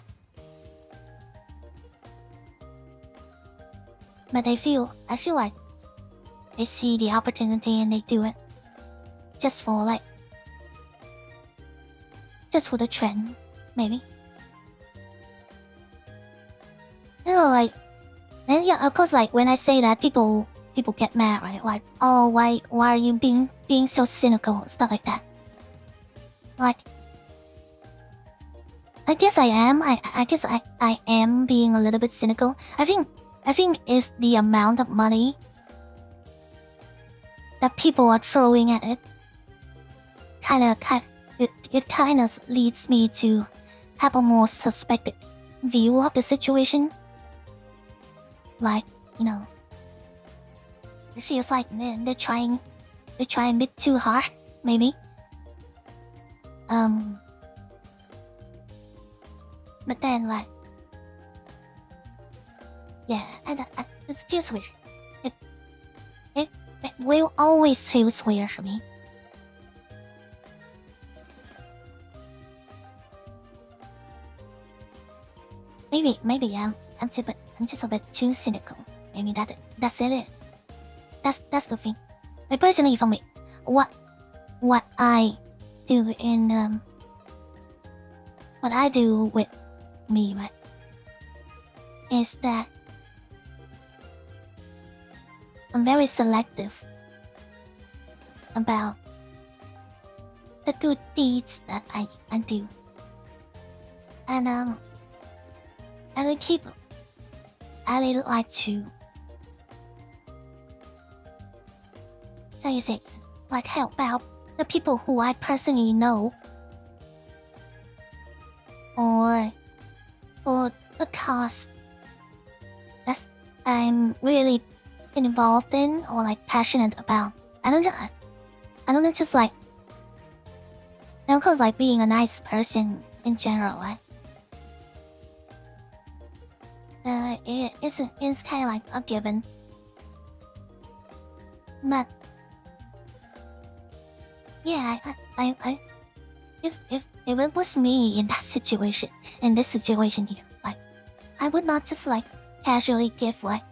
But I feel like they see the opportunity and they do it just for the trend, maybe. You know, like, and yeah, of course, like when I say that, people get mad, right? Like, oh, why are you being so cynical and stuff like that? Like, I guess I am. I guess I am being a little bit cynical. I think it's the amount of money that people are throwing at it. It kind of leads me to have a more suspected view of the situation. Like, you know, it feels like they're trying a bit too hard, maybe. But then, like, yeah, it feels weird. It will always feels weird for me. Maybe I'm just a bit too cynical. Maybe that's it. That's the thing. Like personally, for me, what I do in what I do with me, right, is that I'm very selective about the good deeds that I do, and I really like to, so you say, like help out the people who I personally know, or for the cause that I'm really involved in or like passionate about. I don't know, just like, and of course, like being a nice person in general, right? It's kind of like a given. But yeah, if it was me in that situation, in this situation here, like I would not just like casually give like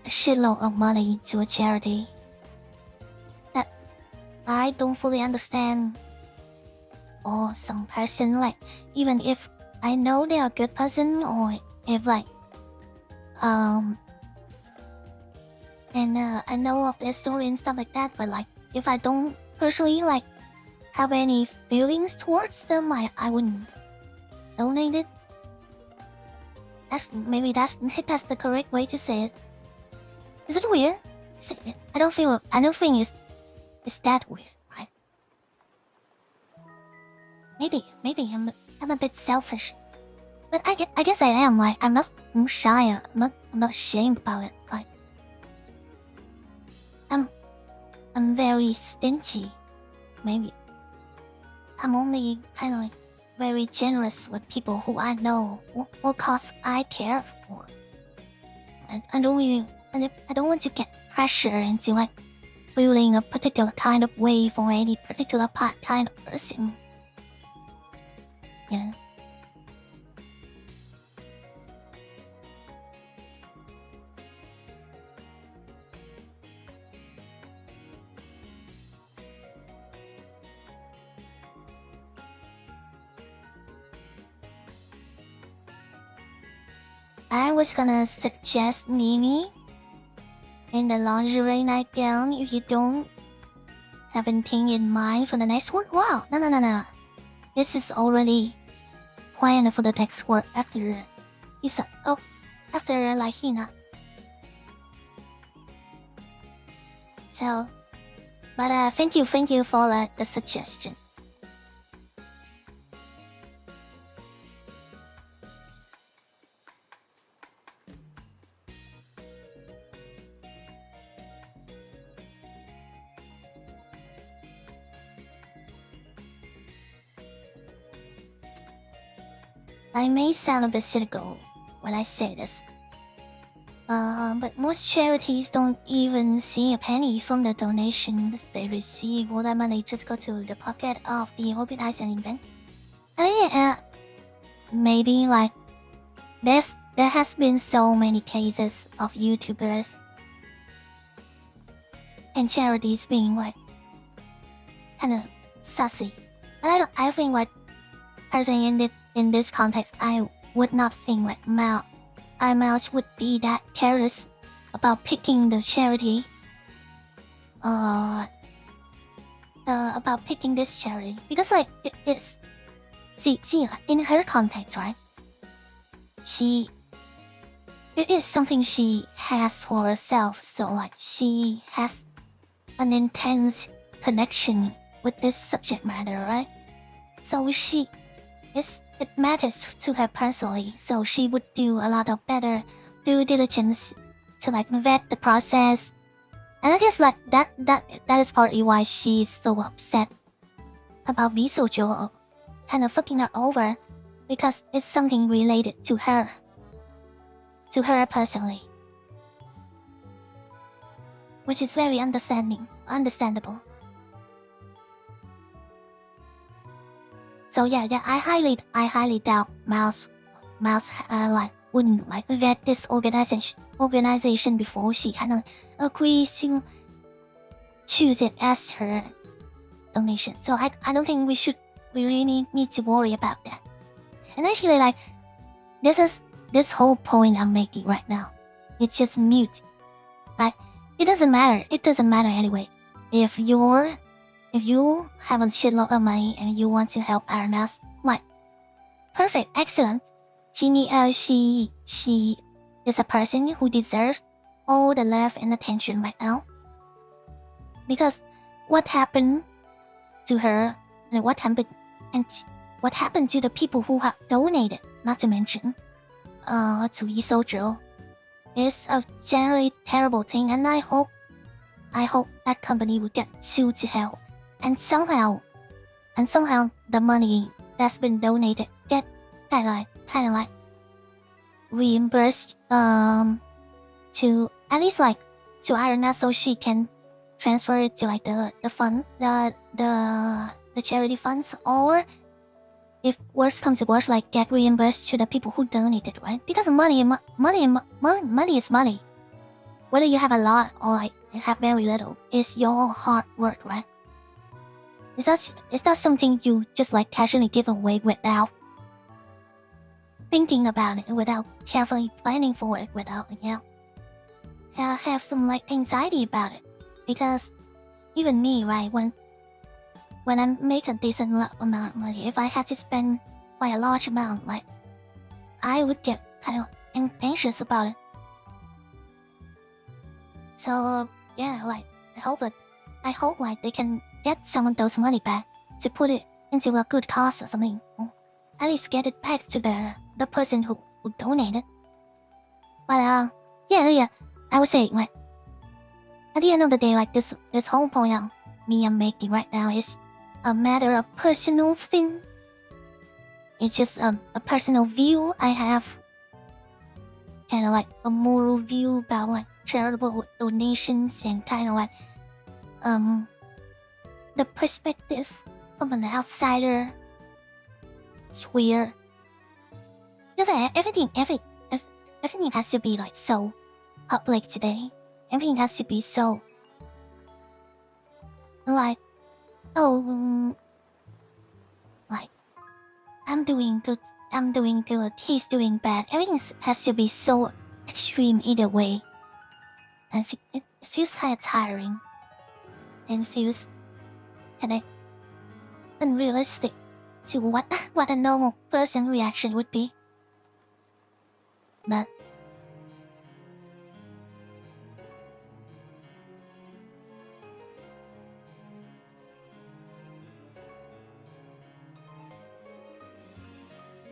a shitload of money to a charity that I don't fully understand, or some person, like even if I know they're a good person, or if like and I know of their story and stuff like that, but like if I don't personally like have any feelings towards them, I wouldn't donate it. That's the correct way to say it. Is it weird? I don't think it's that weird, right? Maybe I'm a bit selfish, but I guess I am. Like I'm not shy. I'm not ashamed about it. Like I'm very stingy. Maybe I'm only kind of like very generous with people who I know or cause I care for. And I don't want to get pressure into like feeling a particular kind of way for any particular kind of person. Yeah. I was gonna suggest Mimi in the lingerie nightgown if you don't have anything in mind for the next one. Wow, no. This is already plan for the next work after he said, oh, after like Hina. So, but thank you for the suggestion. I may sound a bit cynical when I say this, but most charities don't even see a penny from the donations they receive. All that money just go to the pocket of the organizing event. Maybe like there has been so many cases of YouTubers and charities being like kind of sassy. But I think like personally in this context, I would not think like Ironmouse would be that careless about picking the charity. About picking this charity because like it's see in her context, right? It is something she has for herself, so like she has an intense connection with this subject matter, right? So it matters to her personally, so she would do a lot of better due diligence to like vet the process. And I guess like that is partly why she's so upset about VShojo kind of fucking her over, because it's something related to her personally, which is very understandable. So yeah, I highly doubt Mouse like wouldn't like vet this organization before she kind of agrees to choose it as her donation. So I don't think we really need to worry about that. And actually like this whole point I'm making right now, it's just mute. Like it doesn't matter anyway. If you have a shitload of money and you want to help Ironmouse, like, perfect, excellent. She is a person who deserves all the love and attention right now. Because what happened to her and what happened to the people who have donated, not to mention, to VShojo, is a generally terrible thing, and I hope that company will get sued to hell. And somehow the money that's been donated get kind of like reimbursed to at least like to Ironmouse, so she can transfer it to like the fund, the charity funds, or if worst comes to worst, like get reimbursed to the people who donated, right? Because money is money. Whether you have a lot or like you have very little, it's your hard work, right? Is that something you just like casually give away without thinking about it, without carefully planning for it, without have some like anxiety about it? Because even me, right, when I make a decent amount of money, if I had to spend quite a large amount, like I would get kind of anxious about it. So yeah, like I hope like they can get some of those money back to put it into a good cause or something. Or at least get it back to the person who donated. But yeah, I would say like at the end of the day, like this whole point I'm making right now is a matter of personal thing. It's just a personal view I have, kind of like a moral view about like charitable donations, and kind of like the perspective of an outsider. It's weird because everything has to be like so public today. Everything has to be so like, oh, like I'm doing good, he's doing bad. Everything has to be so extreme either way, and it feels kind of tiring, and feels kind of unrealistic to what a normal person reaction would be. But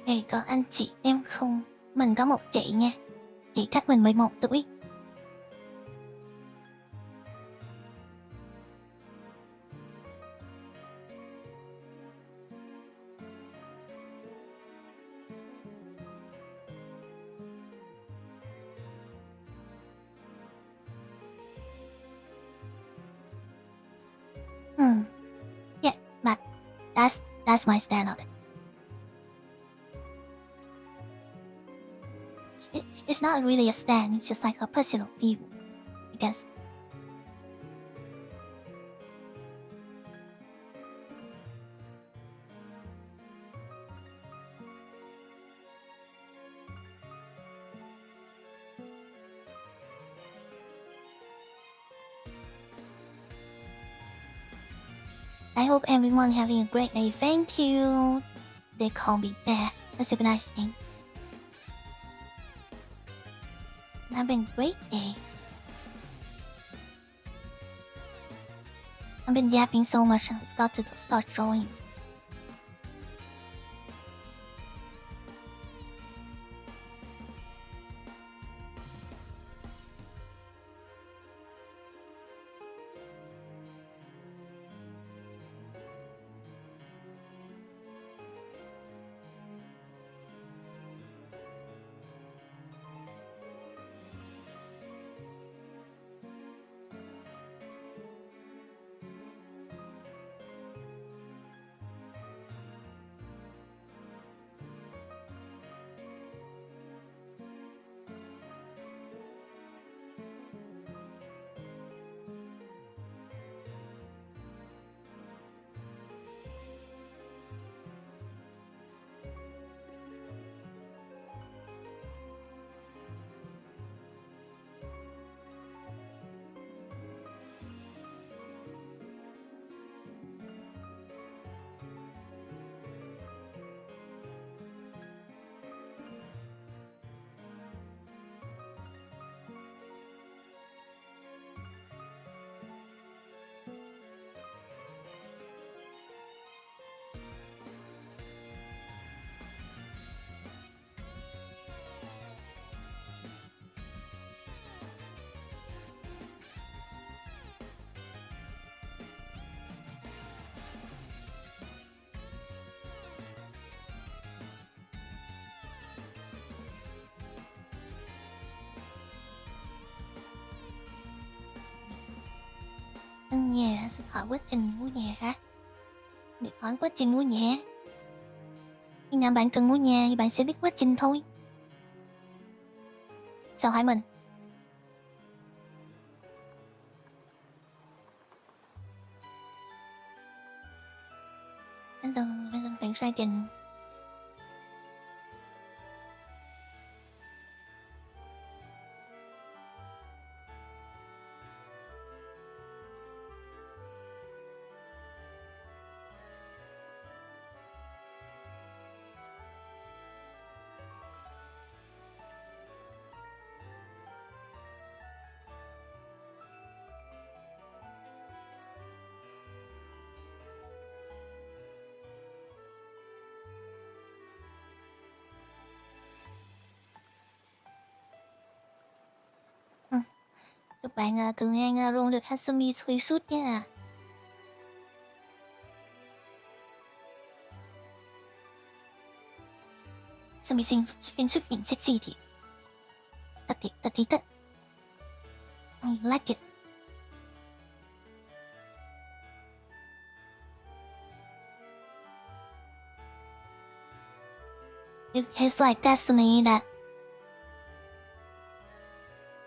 đây có anh chị em không? Mình có một chị nha. Chị cách mình 11 tuổi. Yeah, but that's my standard. It's not really a stand, it's just like a personal view, I guess. I hope everyone having a great day. Thank you. They call me Bear. That's a nice name. Having a great day. I've been yapping so much I got to start drawing. Nhà sẽ hỏi quá trình mua nhà hả? Để hỏi quá trình mua nhà. Khi nào bạn cần mua nhà thì bạn sẽ biết quá trình thôi. Sao hỏi mình? Anh từng bạn sai trình. Chúc bạn Cường An luôn được Hasumi xuyên suốt nha. Hasumi xuyên suốt nhìn sexy thì tất. I like it. It's like destiny that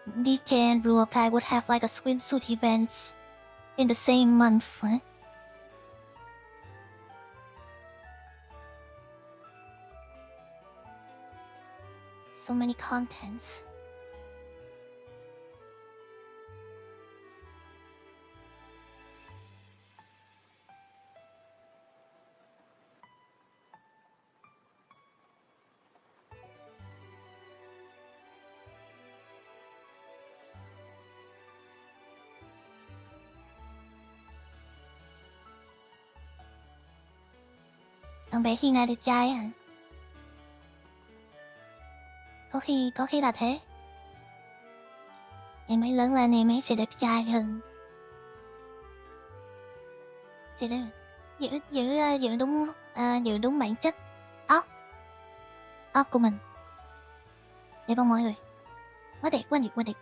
DK and Ruokai would have like a swimsuit events in the same month, right? So many contents. Con bé Hina đẹp trai hả? Có khi là thế. Em ấy lớn lên em ấy sẽ đẹp trai hơn. Sẽ đấy giữ đúng bản chất óc của mình. Đẹp không mọi người? Quá đẹp.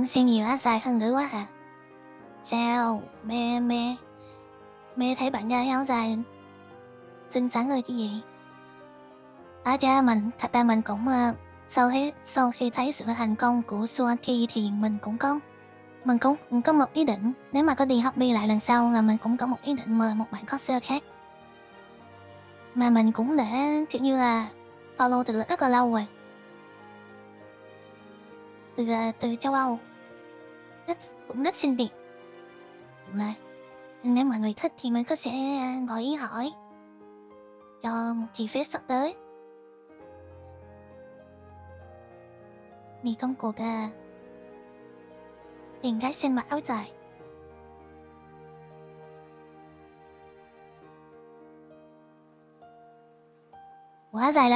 Xem nhiều á dài hơn nữa quá hả? Sao? Mê thấy bạn gái áo dài xinh xắn rồi chứ gì? Thật ra mình cũng sau khi thấy sự thành công của Suaki thì mình cũng có một ý định, nếu mà có đi hobby lại lần sau là mình cũng có một ý định mời một bạn cosplayer khác. Mà mình cũng đã kiểu như là follow từ rất là lâu rồi. Từ châu Âu. Cũng rất xinh đẹp. Này, nếu mọi người thích thì mình sẽ gọi ý hỏi cho một chị phép sắp tới. Vì công cuộc tìm gái xinh mặc áo dài. Áo dài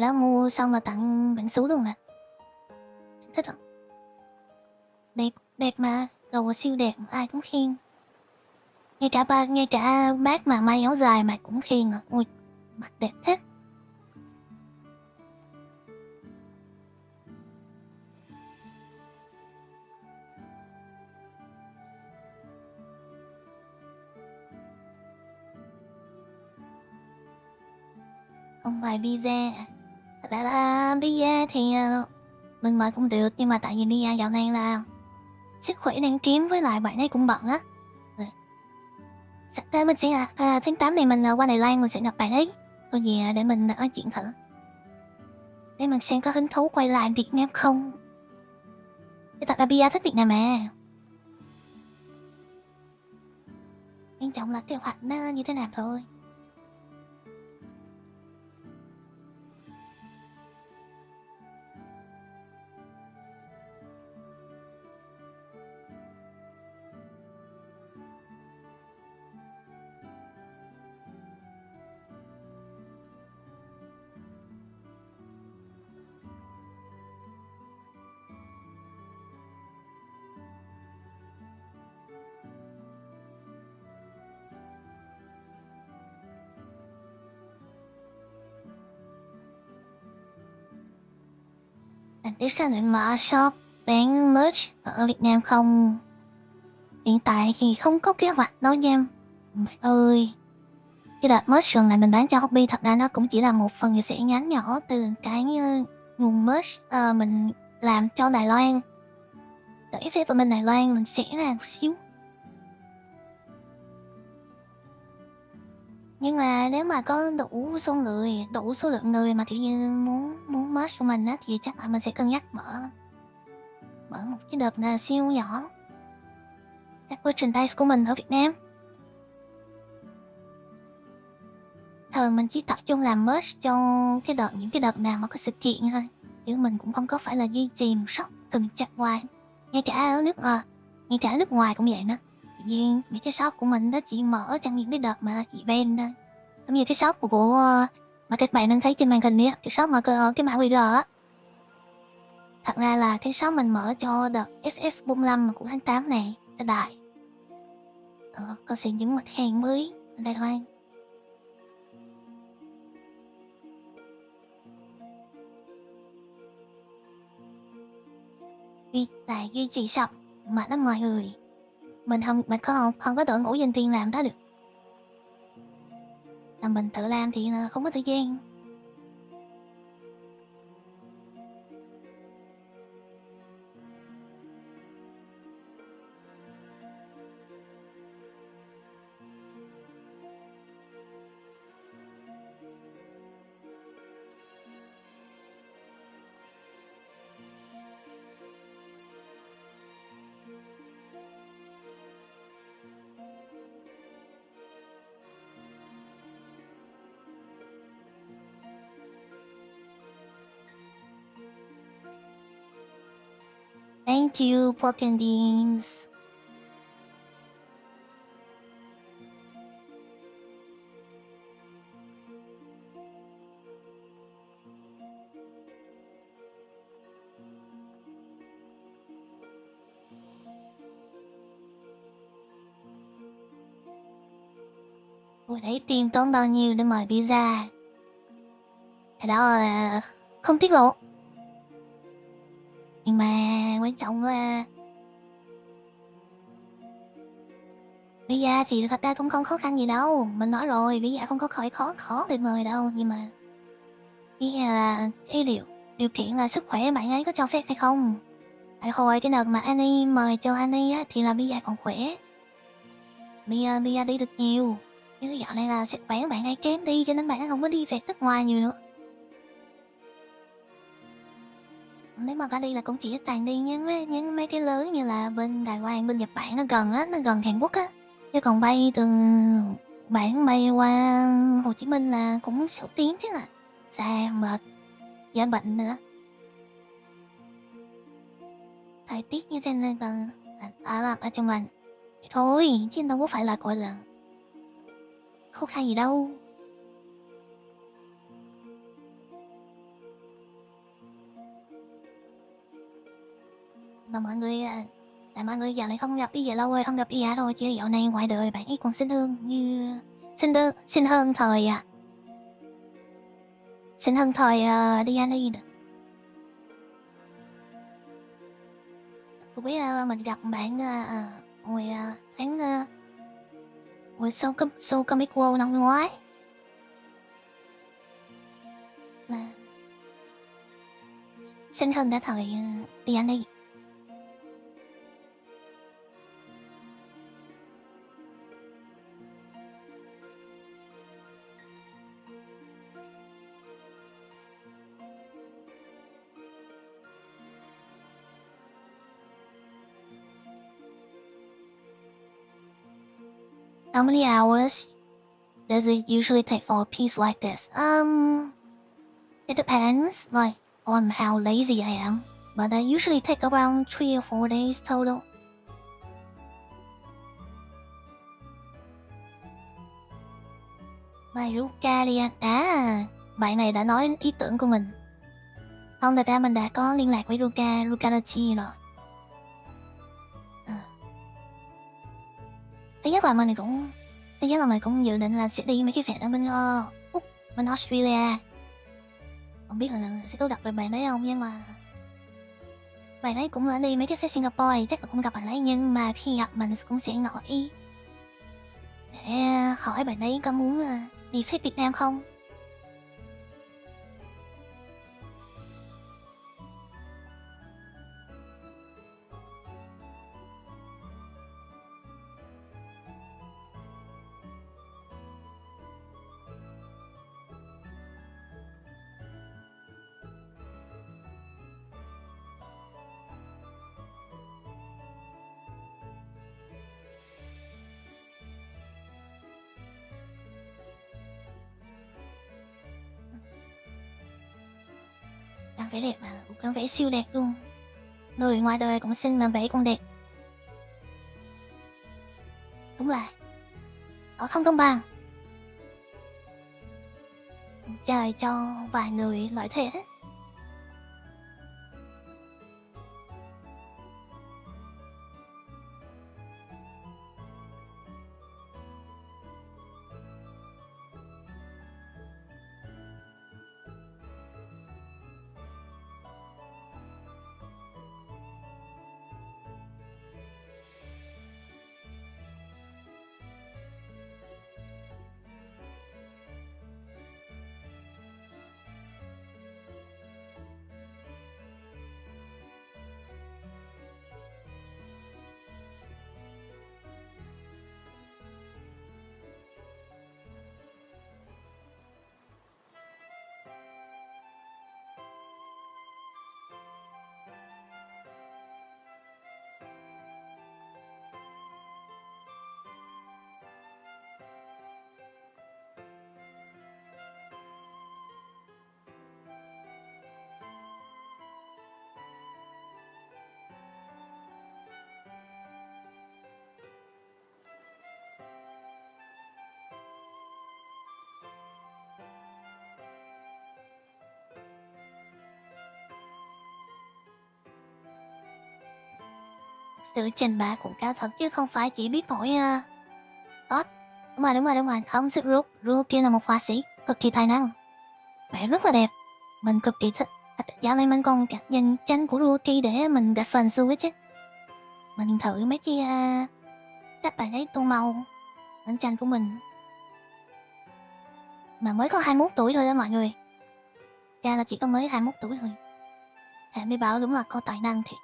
là mua xong là tặng bạn Sú luôn mà. Thích không? Đẹp mà, đồ siêu đẹp, ai cũng khen. Ngay cả bác mà may áo dài mà cũng khen à. Ui, mặt đẹp thế. Không phải visa. Thật ra là visa thì mình mời cũng được, nhưng mà tại vì visa dạo này là sức khỏe đang kém, với lại bạn ấy cũng bận á. Sắp tới mình sẽ tháng 8 này mình qua Đài Loan, mình sẽ gặp bạn ấy. Thôi gì để mình nói chuyện thử. Để mình xem có hứng thú quay lại Việt Nam không. Thật ra Bia thích Việt Nam mà. Quan trọng là kế hoạch nó như thế nào thôi. Anh biết là định mở shop bán merch ở Việt Nam không? Hiện tại thì không có kế hoạch đâu nha. Bạn ơi, cái đợt merch lần này mình bán cho hobby thật ra nó cũng chỉ là một phần sẽ nhánh nhỏ từ cái nguồn merch mình làm cho Đài Loan. Đợi phép tụi mình Đài Loan mình sẽ làm một xíu. Nhưng mà nếu mà có đủ số lượng người mà kiểu như muốn merch của mình á thì chắc là mình sẽ cân nhắc mở một cái đợt là siêu nhỏ các merchandise của mình ở Việt Nam. Thường mình chỉ tập trung làm merch cho những cái đợt nào mà có sự kiện thôi, chứ mình cũng không có phải là duy trì một shop từng chặt hoài. Ngay cả nước ngoài cũng vậy nữa. Tự nhiên những cái shop của mình nó chỉ mở trong những cái đợt mà event thôi. Giống như cái shop của mà các bạn đang thấy trên màn hình ấy, cái shop mà cái mã QR á. Thật ra là cái shop mình mở cho đợt FF45 của tháng 8 này, ở Đài. Có sẽ những mặt hàng mới ở Đài Loan. Duy trì shop mà nó mọi người. Mình không có đội ngũ dành tiền làm đó được. Là mình tự làm thì không có thời gian. Thank you, pork and beans. Ôi đấy tiền tốn bao nhiêu để mời pizza. Cái đó là không tiết lộ. Nhưng mà quan trọng là visa thì thật ra cũng không khó khăn gì đâu. Mình nói rồi, visa không có khó để mời đâu. Nhưng mà visa là cái điều kiện là sức khỏe bạn ấy có cho phép hay không. Tại hồi cái đợt mà Annie mời cho Annie á thì là visa còn khỏe. Visa đi được nhiều. Nhưng dạo này là sức khỏe của bạn ấy kém đi cho nên bạn ấy không có đi về nước ngoài nhiều nữa. Nếu mà có đi là cũng chỉ toàn đi những mấy cái lớn như là bên Đài Loan, bên Nhật Bản nó gần Hàn Quốc á. Chứ còn bay từ Bản bay qua Hồ Chí Minh là cũng 6 tiếng chứ là xa mệt, da bệnh nữa. Thời tiết như thế này là ở trong lành. Thôi, chứ đâu có phải là gọi là khó khăn gì đâu. Mà mọi người dạo này không gặp ý dạ lâu rồi, không gặp ý dạ thôi, chứ dạo này ngoài đời bạn ấy còn xinh hơn như xinh hơn thời đi anh đi. Không biết mình gặp bạn hồi tháng hồi show Comic World năm ngoái là xinh hơn đã thời đi anh đi. How many hours does it usually take for a piece like this? It depends, like, on how lazy I am, but I usually take around 3 or 4 days total. Bài Ruka đi anh. À, bạn này đã nói ý tưởng của mình. Không, thật ra mình đã có liên lạc với Rukarachi rồi. Thứ nhất là mình cũng dự định là sẽ đi mấy cái festival ở bên Úc, bên Australia. Không biết là sẽ có gặp được bạn đấy không, nhưng mà bạn ấy cũng đã đi mấy cái festival Singapore, chắc là cũng gặp bạn ấy, nhưng mà khi gặp mình cũng sẽ hỏi để hỏi bạn ấy có muốn đi festival Việt Nam không. Làm vẽ đẹp mà, cũng vẽ siêu đẹp luôn. Người ngoài đời cũng xinh mà vẽ cũng đẹp. Đúng là họ không công bằng. Trời cho vài người lợi thế. Sự trình bày của cao thật chứ không phải chỉ biết mỗi tốt. Đúng rồi, không, sức Ru kia là một họa sĩ cực kỳ tài năng, vẽ rất là đẹp, mình cực kỳ thích. Dạo này mình còn nhìn tranh của Ru kia để mình reference với chứ. Mình thử mấy cái các bạn ấy tô màu lên tranh của mình, mà mới có 21 tuổi thôi đó mọi người. Ra là chỉ có mới 21 tuổi thôi, thầy mới bảo đúng là có tài năng thiệt.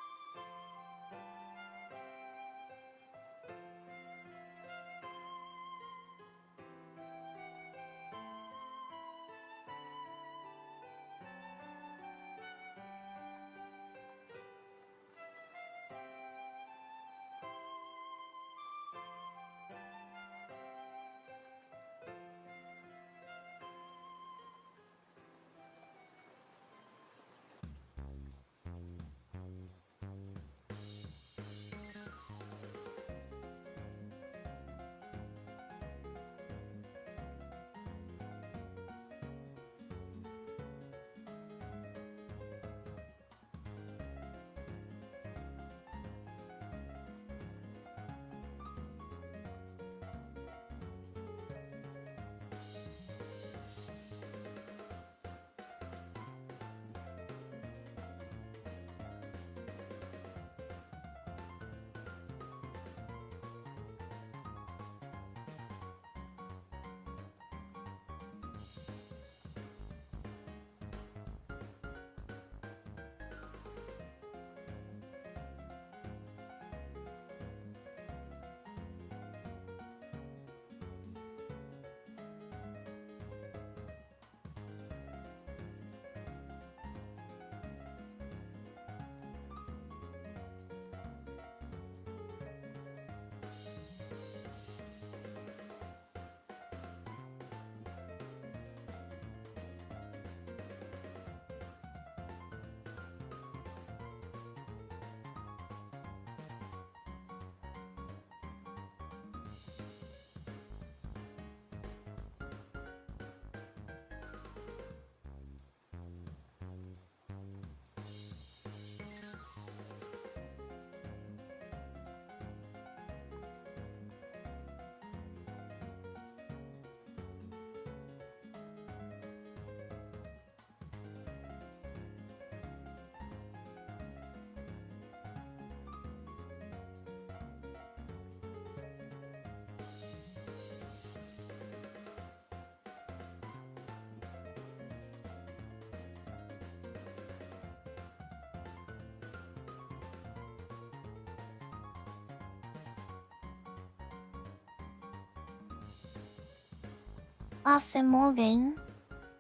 After Morgan.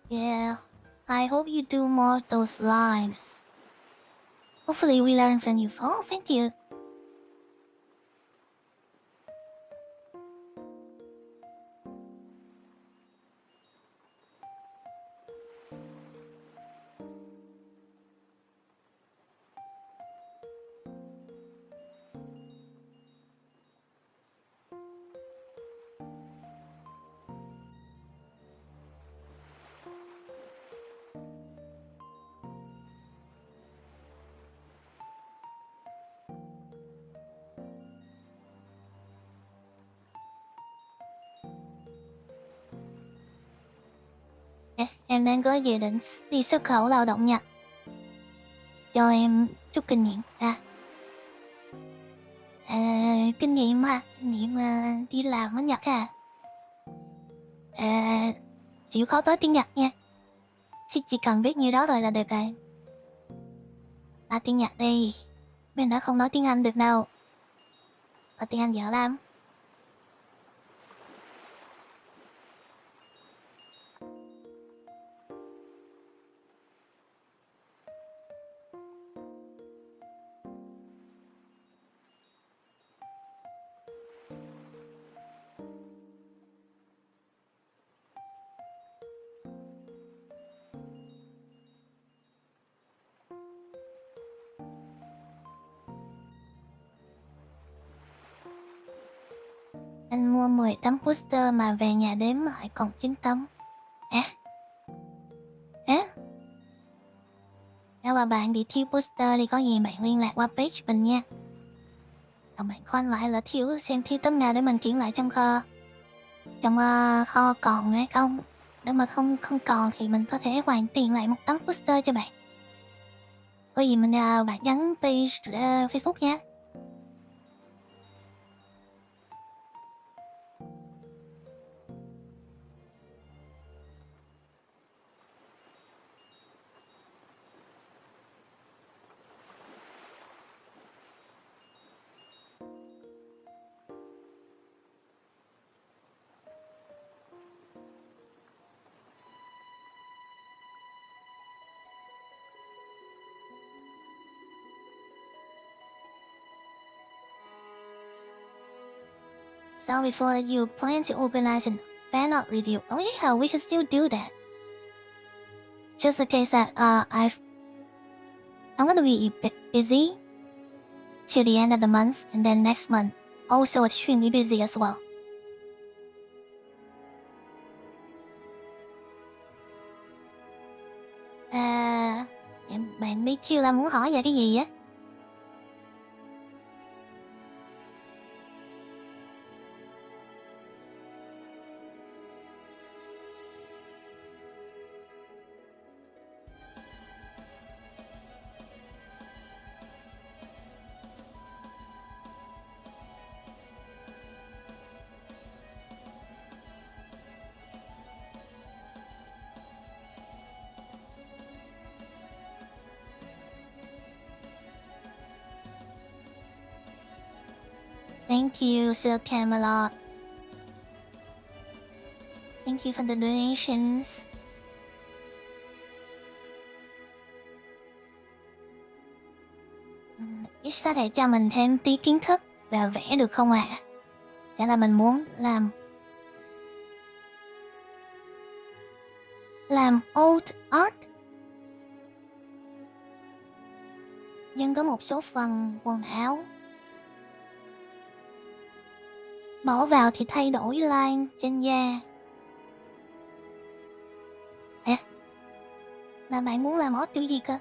Yeah, I hope you do more of those lives. Hopefully we learn from you. Oh, thank you. Em đang có dự định đi xuất khẩu lao động nha. Cho em chút kinh nghiệm kinh nghiệm đi làm ở Nhật chịu khó tới tiếng Nhật nha. Chỉ cần biết như đó thôi là được rồi. Tiếng Nhật đi. Mình đã không nói tiếng Anh được đâu. Tiếng Anh dở lắm. Anh mua 10 tấm poster mà về nhà đếm lại còn 9 tấm. Nếu mà bạn bị thiếu poster thì có gì bạn liên lạc qua page mình nha. Còn bạn khoan lại là xem thiếu tấm nào để mình chuyển lại trong kho. Trong kho còn hay không. Nếu mà không còn thì mình có thể hoàn tiền lại một tấm poster cho bạn. Có gì mình bạn nhắn page Facebook nha. So before you plan to organize a fan art review, oh yeah, we can still do that. Just in case that I'm gonna be busy till the end of the month, and then next month also extremely busy as well. Bạn biết chưa là muốn hỏi về cái gì á? Thank you, Sir Camelot. Thank you for the donations. Ít có thể cho mình thêm tí kiến thức về vẽ được không ạ? Chắc là mình muốn làm old art. Nhưng có một số phần quần áo bỏ vào thì thay đổi line trên da. Là bạn muốn làm art kiểu gì cơ?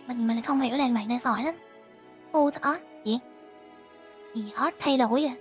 Mình không hiểu là bạn đang hỏi đó. Old art gì? Gì art thay đổi à?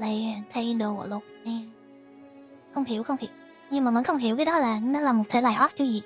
lại thay đồ lột nè. Không hiểu. Nhưng mà mình không hiểu cái đó là nó là một thể loại art chứ gì.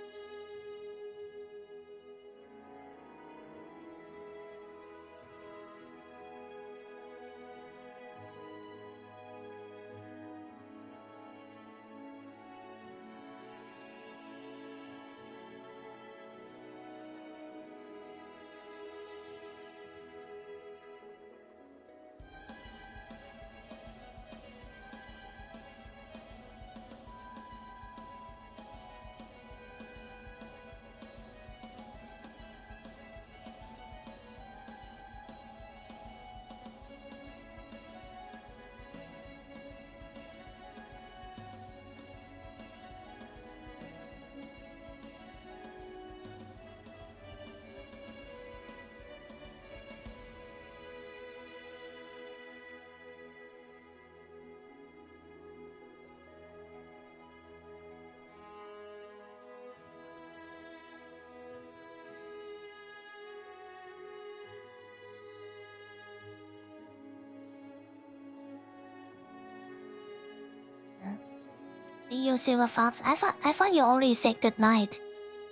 See you, Silver Fox. I thought you already said good night.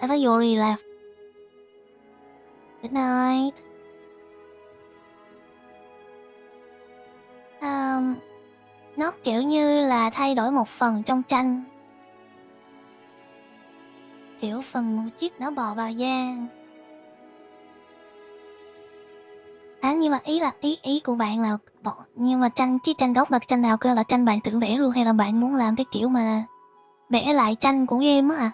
I thought you already left. Good night. Nó kiểu như là thay đổi một phần trong tranh. Kiểu phần một chiếc nó bò vào da. Nhưng mà ý của bạn là nhưng mà tranh gốc là tranh nào cơ, là tranh bạn tự vẽ luôn hay là bạn muốn làm cái kiểu mà vẽ lại tranh của game á hả?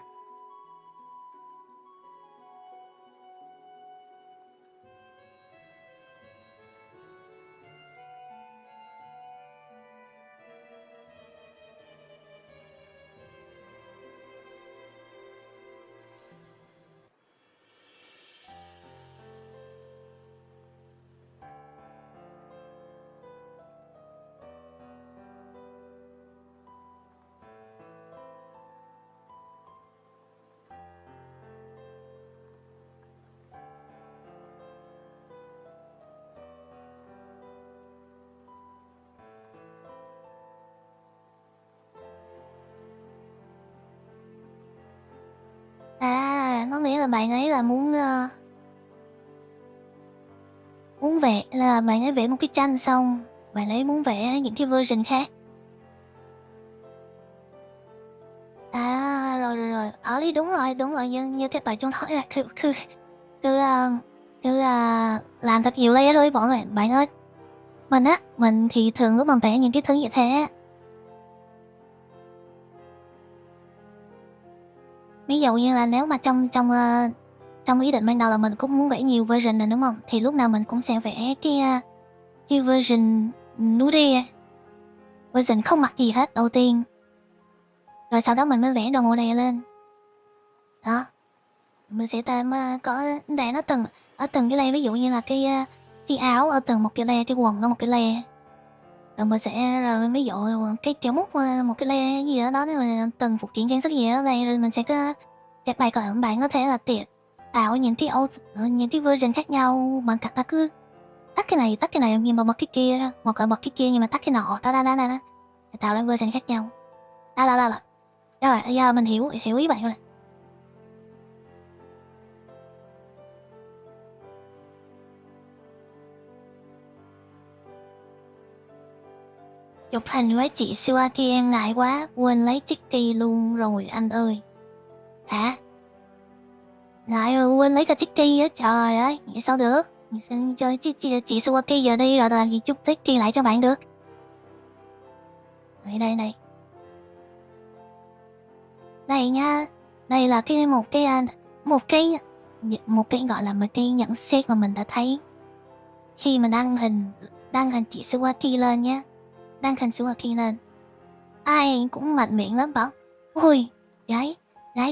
Nó nghĩa là bạn ấy là muốn vẽ, là bạn ấy vẽ một cái tranh xong bạn ấy muốn vẽ những cái version khác. Rồi. Ở lý đúng rồi, như các bạn trong nói là cứ làm thật nhiều layer thôi bọn bạn ơi. Mình thì thường lúc mà vẽ những cái thứ như thế, ví dụ như là nếu mà trong ý định ban đầu là mình cũng muốn vẽ nhiều version này đúng không, thì lúc nào mình cũng sẽ vẽ cái version nude, version không mặc gì hết đầu tiên, rồi sau đó mình mới vẽ đồ model lên. Đó, mình sẽ có để nó ở từng cái layer, ví dụ như là cái áo ở từng một cái layer, cái quần ở một cái layer, rồi mình sẽ rồi ví dụ cái kiểu mút một cái layer gì đó rồi từng phụ kiện trang sức gì ở đây, rồi mình sẽ có các bạn có thể là tạo những cái version khác nhau bằng cách là cứ tắt cái này nhưng mà bật cái kia đó, một bật cái kia nhưng mà tắt cái nọ đó tạo ra version khác nhau. Rồi giờ mình hiểu ý bạn rồi. Chụp hình với chị Suaki em ngại quá, quên lấy Chicky luôn rồi anh ơi. Hả? Ngại rồi quên lấy cả Chicky á, trời ơi, nghĩ sao được. Mình xin chơi chị Suaki giờ đi rồi làm gì chúc Chicky lại cho bạn được. Đây. Đây nha, đây là một cái gọi là một cái nhận xét mà mình đã thấy khi mà đăng hình chị Suaki lên nhé. Đăng hình Suaki lên, ai cũng mạnh miệng lắm bảo ôi gái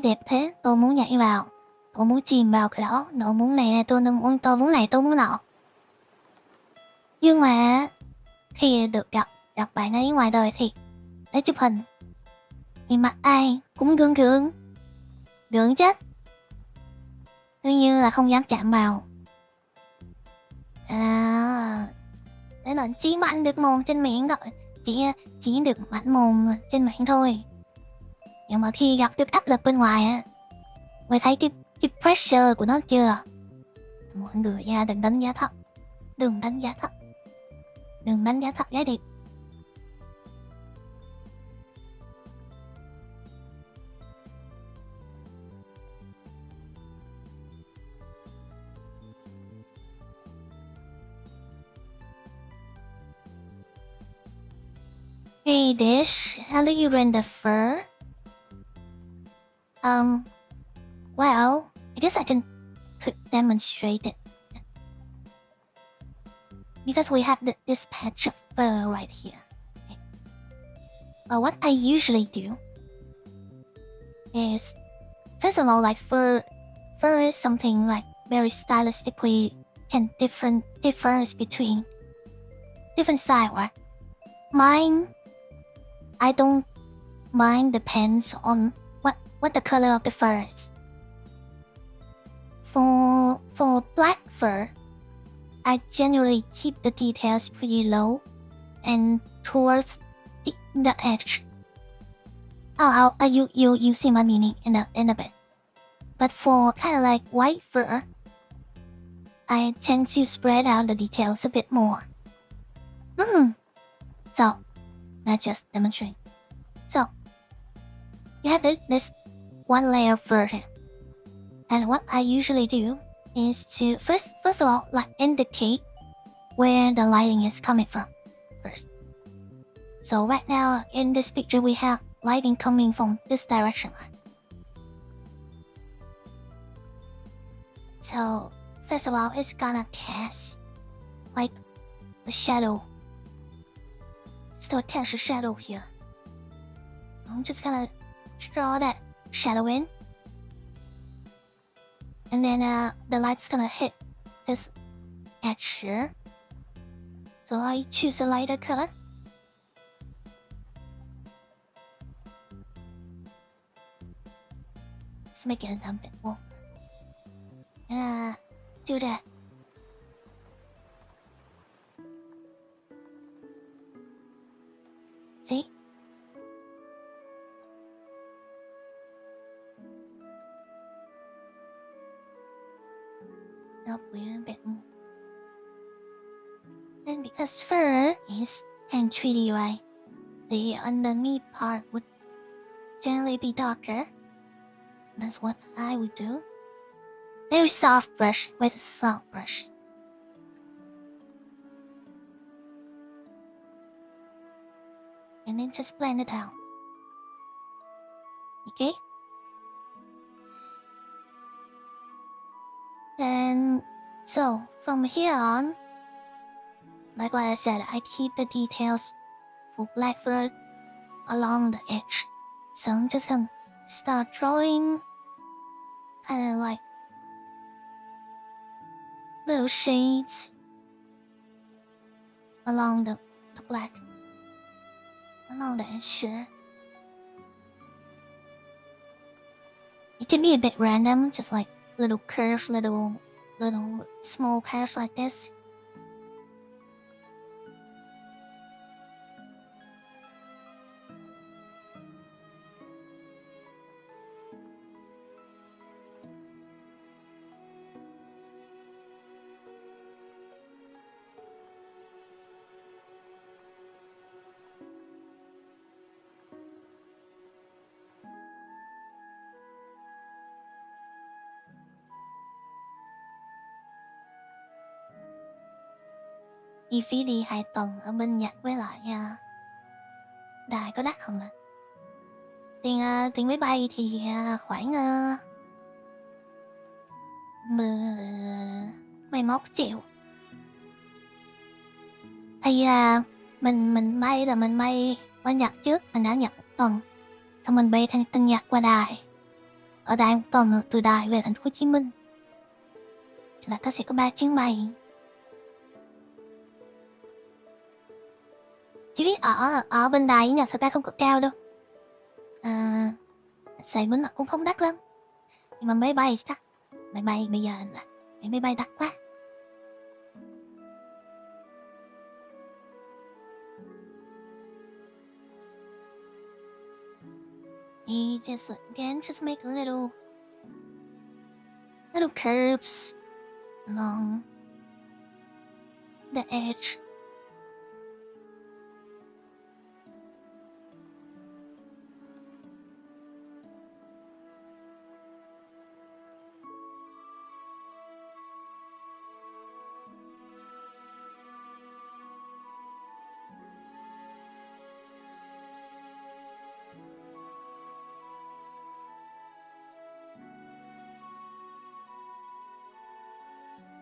đẹp thế, tôi muốn nhảy vào, tôi muốn chìm vào cái đó, tôi muốn này, tôi muốn này, tôi muốn nọ. Nhưng mà khi được gặp bạn ấy ngoài đời thì để chụp hình thì mặt ai cũng gượng chết, đương nhiên là không dám chạm vào. Thế là chỉ mạnh được mồm trên miệng thôi, chỉ được mảnh mồm trên mạng thôi. Nhưng mà khi gặp cái áp lực bên ngoài á, mày thấy cái pressure của nó chưa? Mọi người nha, đừng đánh giá thấp. Đừng đánh giá thấp gái đẹp. Hey Dish, how do you render fur? Well, I guess I could demonstrate it. Because we have this patch of fur right here. Okay. What I usually do is, first of all, like fur is something like very stylistically can differs between different style, right? Mine, I don't mind, depends on what the color of the fur is. For black fur, I generally keep the details pretty low and towards the edge. You see my meaning in a bit. But for kind of like white fur, I tend to spread out the details a bit more. So, let's just demonstrate. So, you have this one layer of fur here. And what I usually do is to first of all, like indicate where the lighting is coming from first. So right now in this picture we have lighting coming from this direction. So first of all, it's gonna cast like the shadow. Still attach the shadow here. I'm just gonna draw that shadow in. And then the light's gonna hit this edge here. So I choose a lighter color. Let's make it a bit more. And do that. See? Up a bit more. Then because fur is kind of 3D, right? The underneath part would generally be darker. That's what I would do. Very soft brush with a soft brush. And then just blend it out. Okay? And so from here on, like what I said, I keep the details for black fur along the edge. So I'm just gonna start drawing kind of like little shades along the black, along the edge here. It can be a bit random, just like little curves, little small curves like this. Chi phí đi 2 tuần ở bên Nhật với lại Đài có đắt không ạ? Tiền máy bay thì khoảng 11 triệu. Thì mình bay qua Nhật trước, mình đã Nhật 1 tuần, xong mình bay từ Nhật qua Đài, ở Đài 1 tuần rồi từ Đài về thành phố Hồ Chí Minh, là có sẽ có 3 chuyến bay. Chỉ biết ở bên Đài với Nhật thật ra không có cao đâu. Xài bên cũng không đắt lắm. Nhưng mà máy bay đắt. Máy bay bây giờ là máy bay đắt quá. You just again just make little curves along the edge.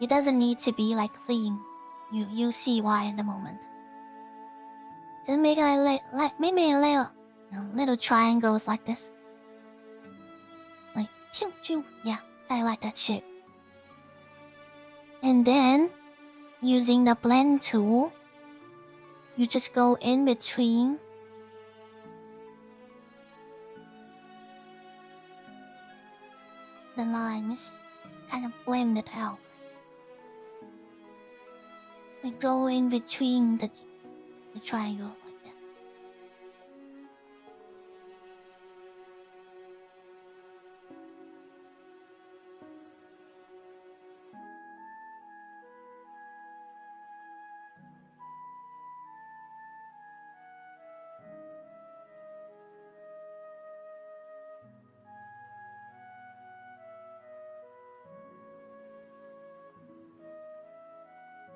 It doesn't need to be like clean. You see why in the moment. Just make maybe a little triangles like this. Like pew pew, yeah, I like that shape. And then using the blend tool, you just go in between the lines, kind of blend it out. Like draw in between the triangle like that.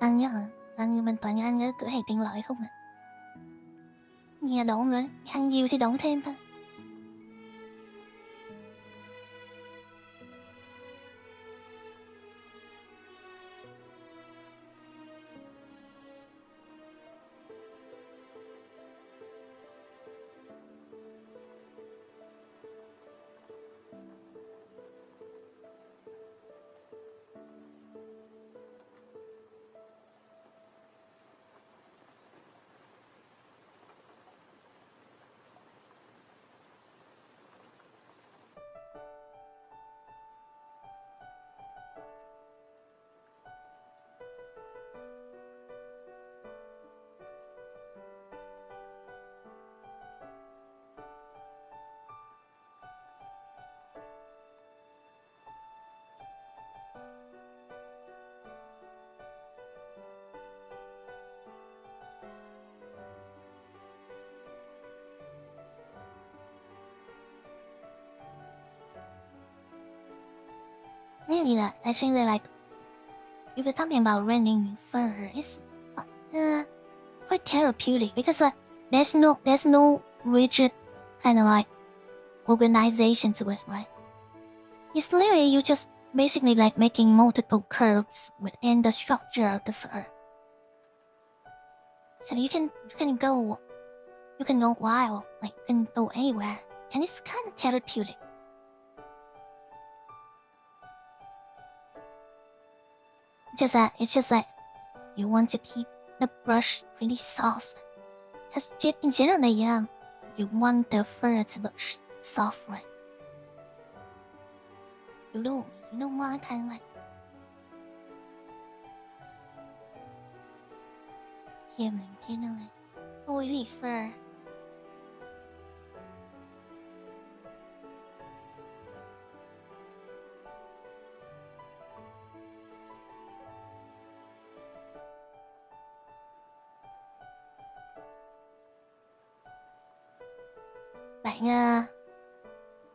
Ăn nhá hả? Ăn như mình toàn ăn ở cửa hàng tiện lợi không à? Nghe độn rồi, ăn nhiều thì độn thêm thôi. Really, I think that like if you're talking about rendering fur, it's quite therapeutic because there's no rigid kind of like organization to it, right? It's literally you just basically like making multiple curves within the structure of the fur. So you can go wild, like you can go anywhere, and it's kind of therapeutic. It's just like you want to keep the brush pretty soft. Because generally, you want the fur to look soft, right? You don't want kind of like oily fur.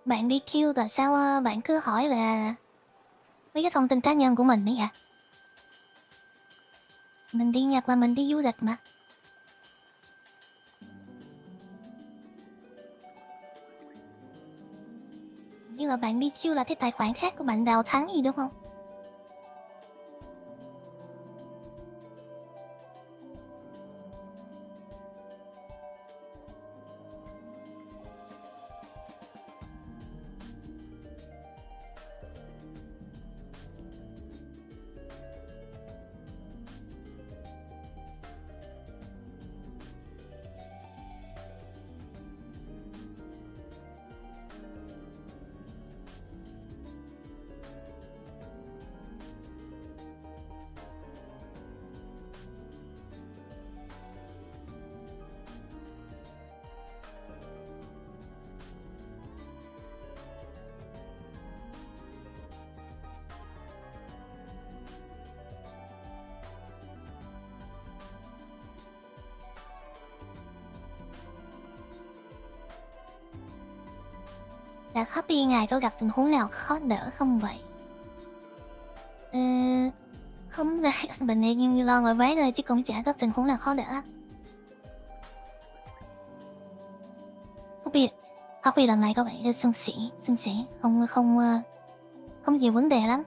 Bạn đi Q tại sao bạn cứ hỏi là mấy cái thông tin cá nhân của mình ấy hả? Mình đi Nhật là mình đi du lịch mà. Như là bạn đi Q là cái tài khoản khác của bạn Đào Thắng gì đúng không? Là Happy ngài có gặp tình huống nào khó đỡ không vậy? Không, mình như lo ngồi váy thôi chứ cũng chả có tình huống nào khó đỡ. Happy lần này có vẻ xuân sẻ, không nhiều vấn đề lắm.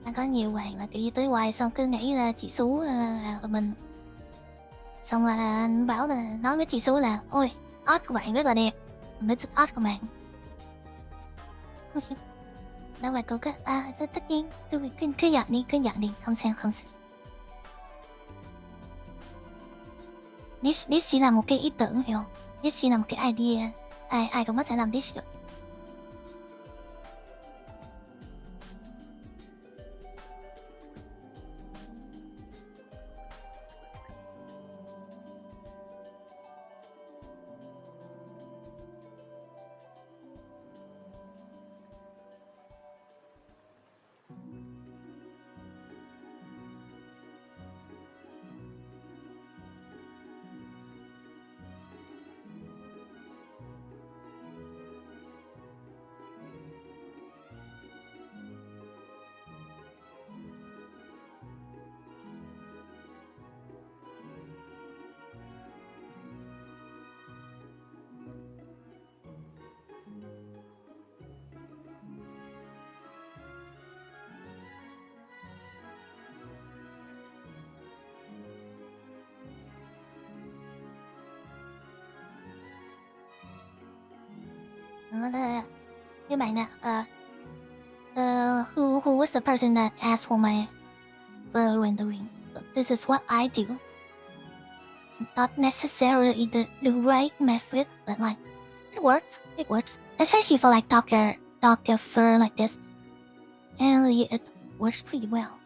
Anh có nhiều bạn là kiểu như tới hoài xong cứ nghĩ là chị Sú là mình. Xong là anh bảo là nói với chị Sú là ôi, art của bạn rất là đẹp, mình rất thích art của bạn. Đâu phải cô cứ tất nhiên tôi cứ dọn đi, không sao. This chỉ là một cái ý tưởng hiểu không? This chỉ là một cái idea, ai cũng có thể làm this được. Các bạn nè, who was the person that asked for my rendering? This is what I do. It's not necessarily the right method, but like it works. Especially for like darker fur like this. And it works pretty well.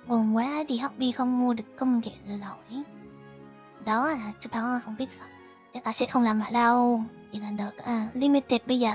Buồn quá thì Hobby không mua được công nghệ rồi. Đó là chứ bảo không biết sao. Chắc là sẽ không làm lại đâu. Chỉ là được limited bây giờ.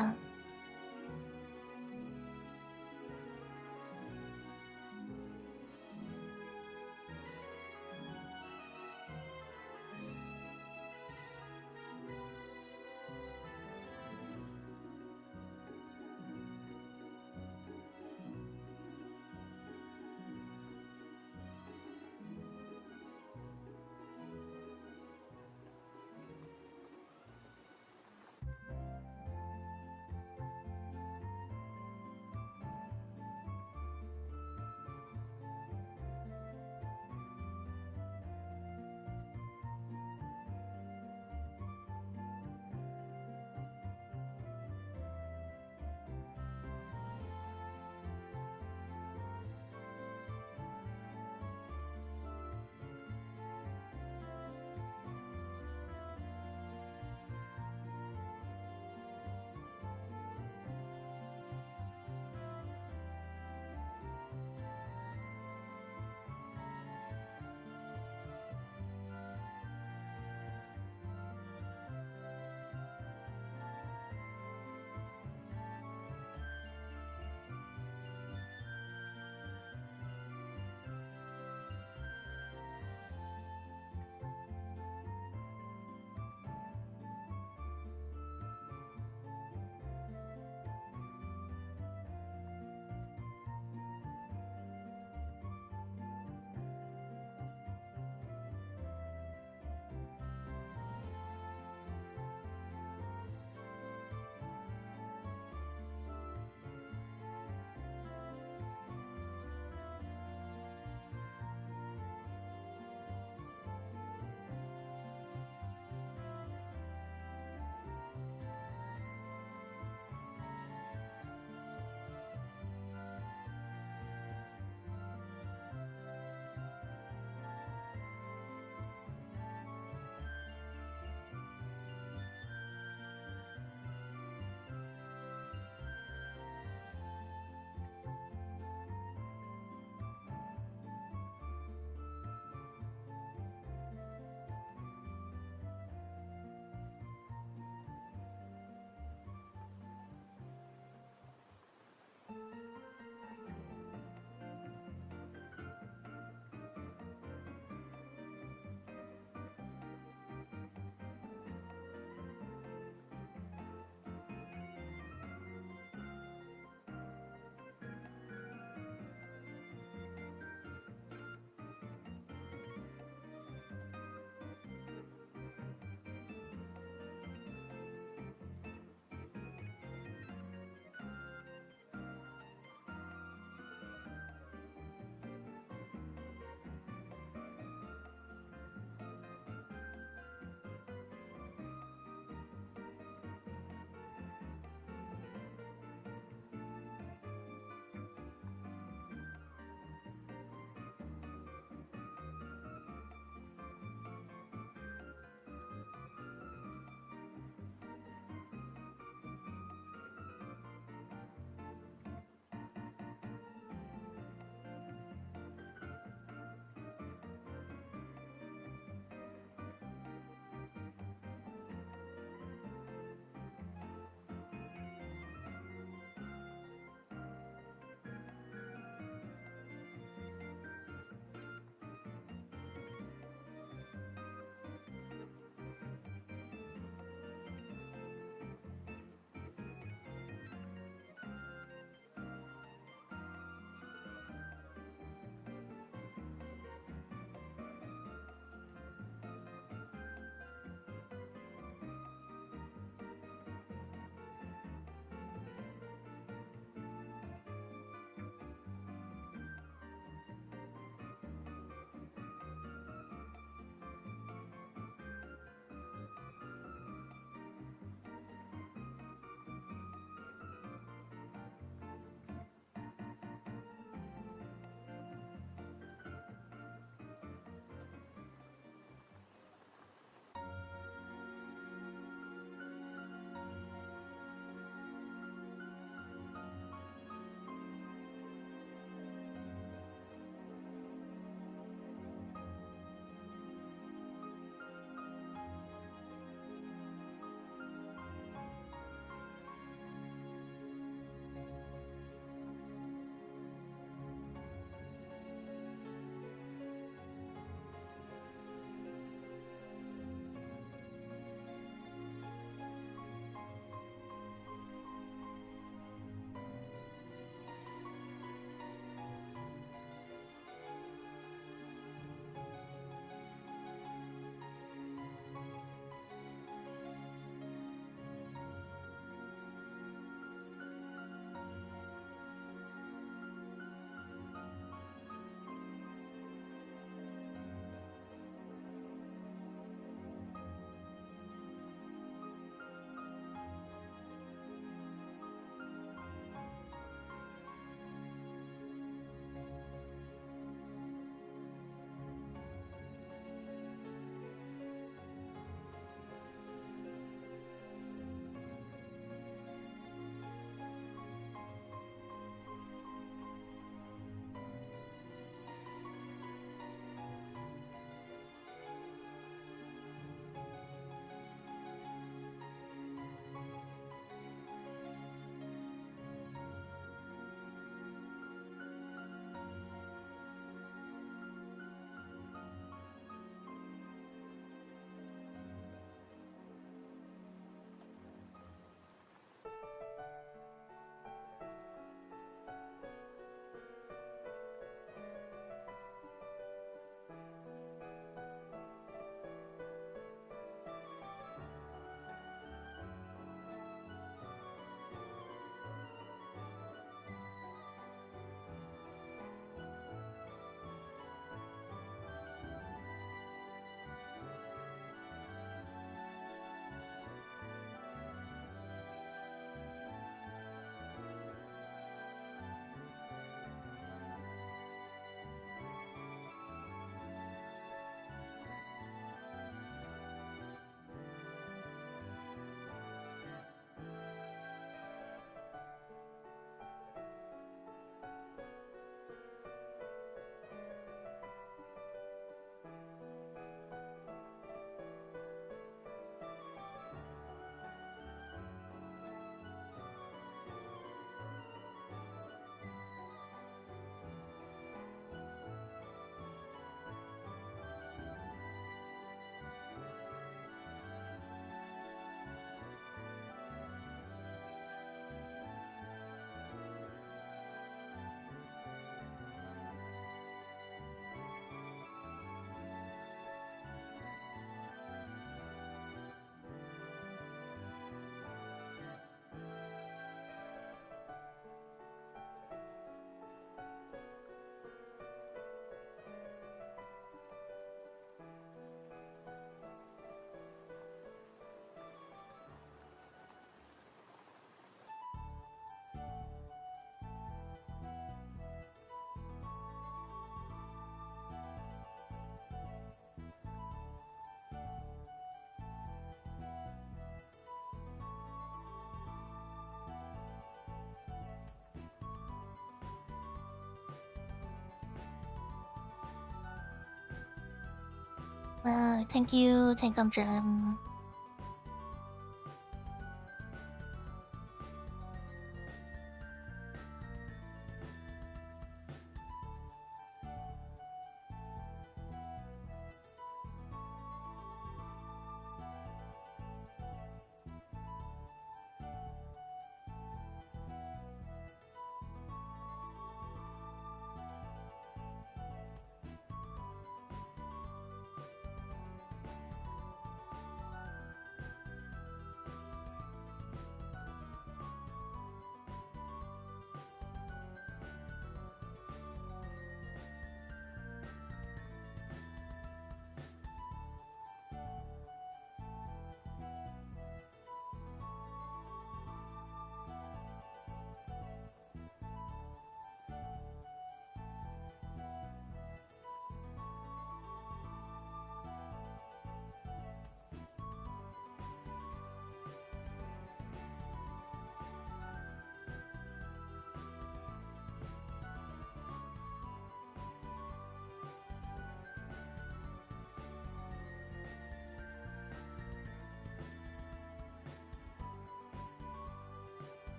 Thank you, Thành Công Trần.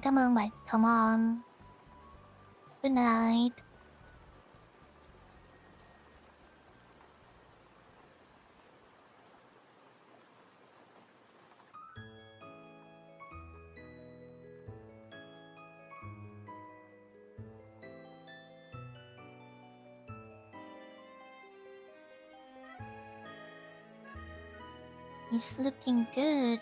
Cảm ơn bạn. Come on. Good night. It's looking good.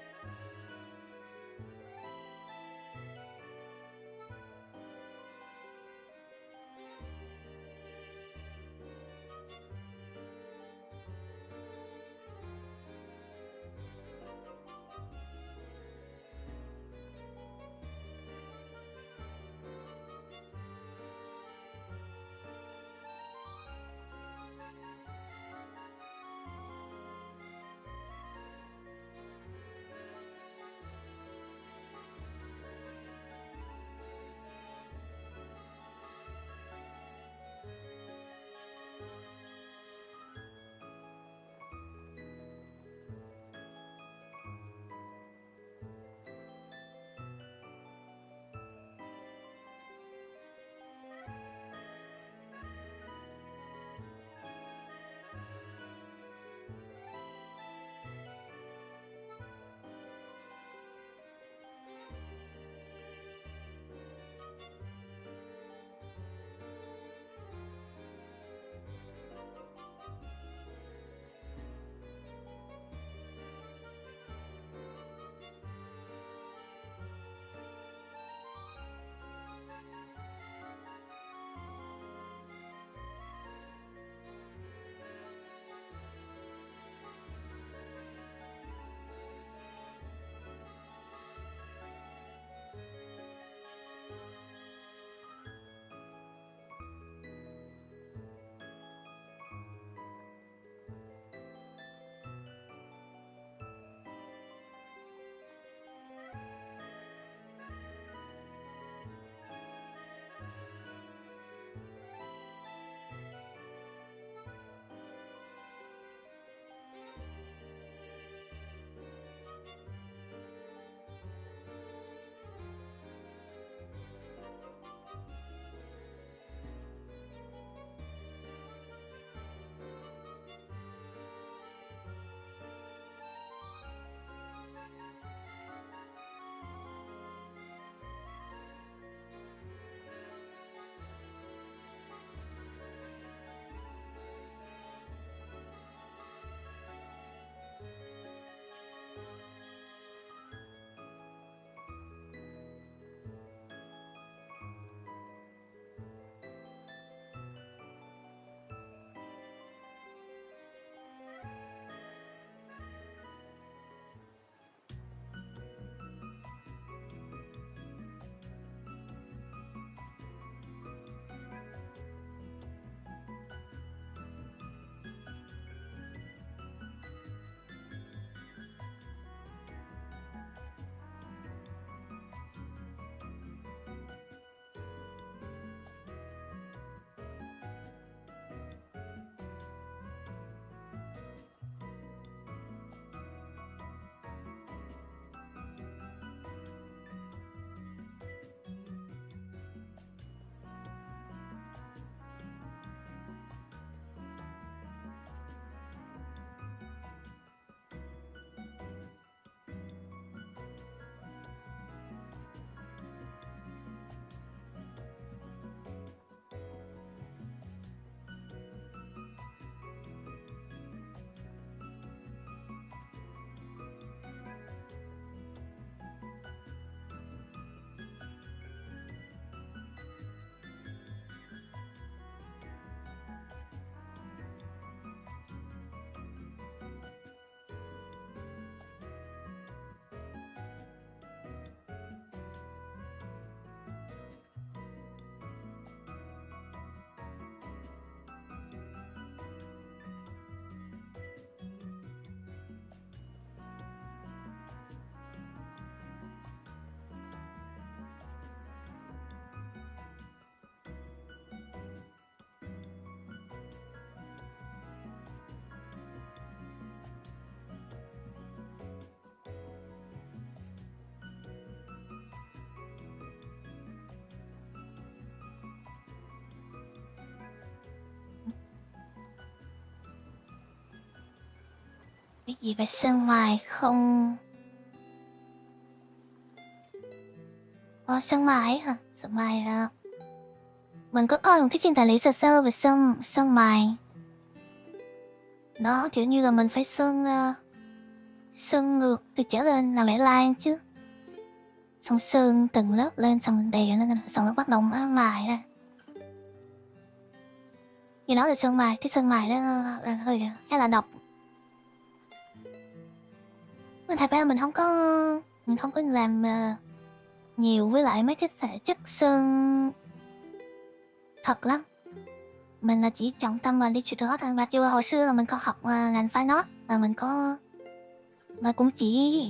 Biết gì về sơn mài không? Sơn mài hả? Sơn mài là... Mình có coi một cái phim tài liệu sơ sơ về sơn mài. Đó, kiểu như là mình phải sơn ngược từ trở lên là vẽ line chứ. Xong sơn từng lớp lên, xong mình đè lên, xong nó bắt đầu mài ra. Như đó là sơn mài, cái sơn mài đó là hơi khá là độc. Mình thật ra mình không có làm nhiều với lại mấy cái chất sơn thật lắm. Mình là chỉ trọng tâm vào digital thôi. Và chưa hồi xưa là mình có học ngành fine art, là mình có mà cũng chỉ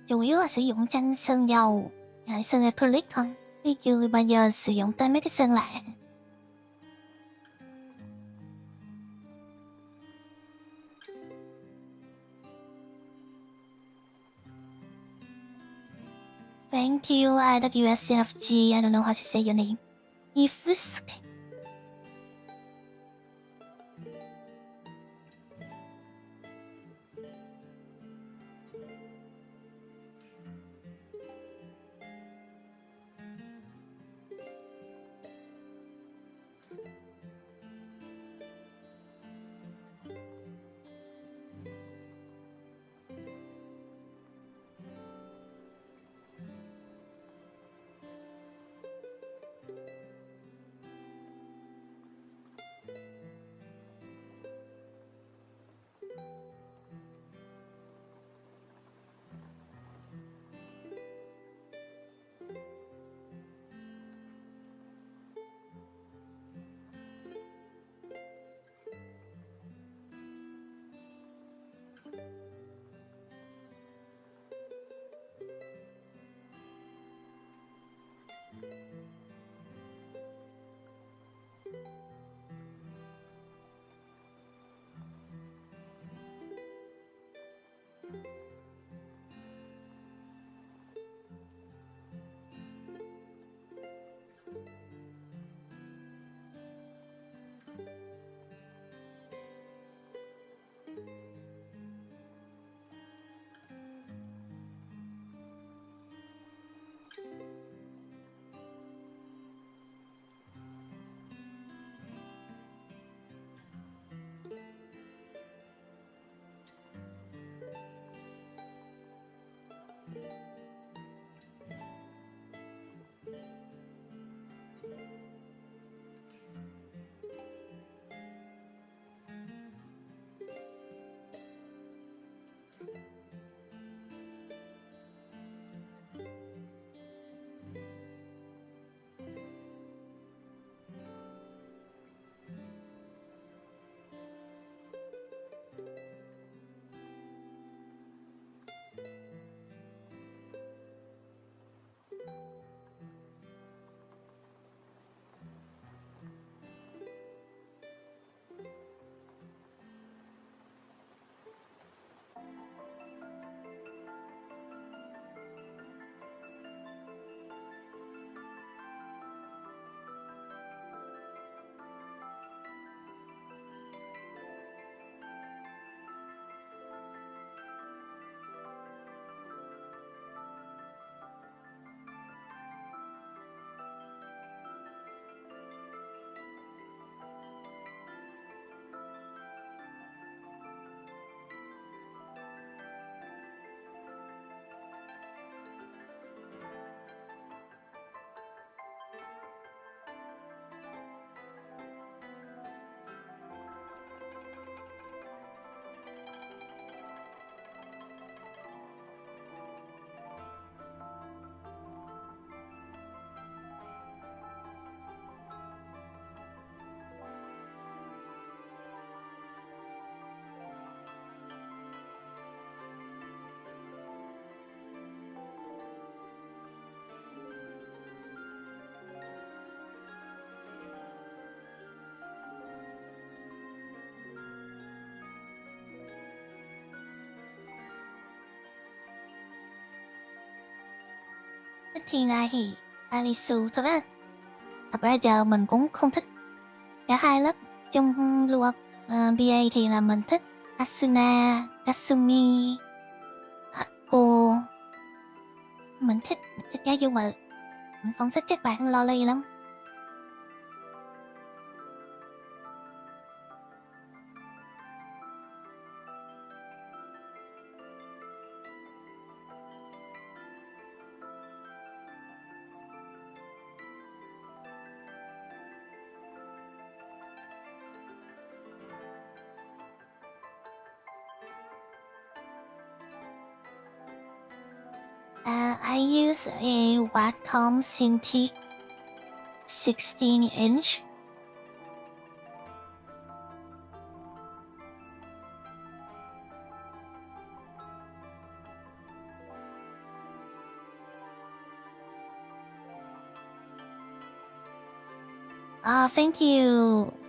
chủ yếu là sử dụng tranh sơn dầu hay sơn acrylic thôi, chứ chưa bao giờ sử dụng tới mấy cái sơn lạ. Thank you, IWSNFG. I don't know how to say your name. Ifus. Thích Hina thì Alisu thật ra giờ mình cũng không thích cả hai lớp. Trong lùa BA thì là mình thích Asuna, Kasumi, Hako. Mình thích cái dung mà mình không thích các bạn loli lắm. I use a Wacom Cintiq 16-inch.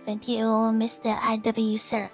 Thank you, Mr. IW, sir.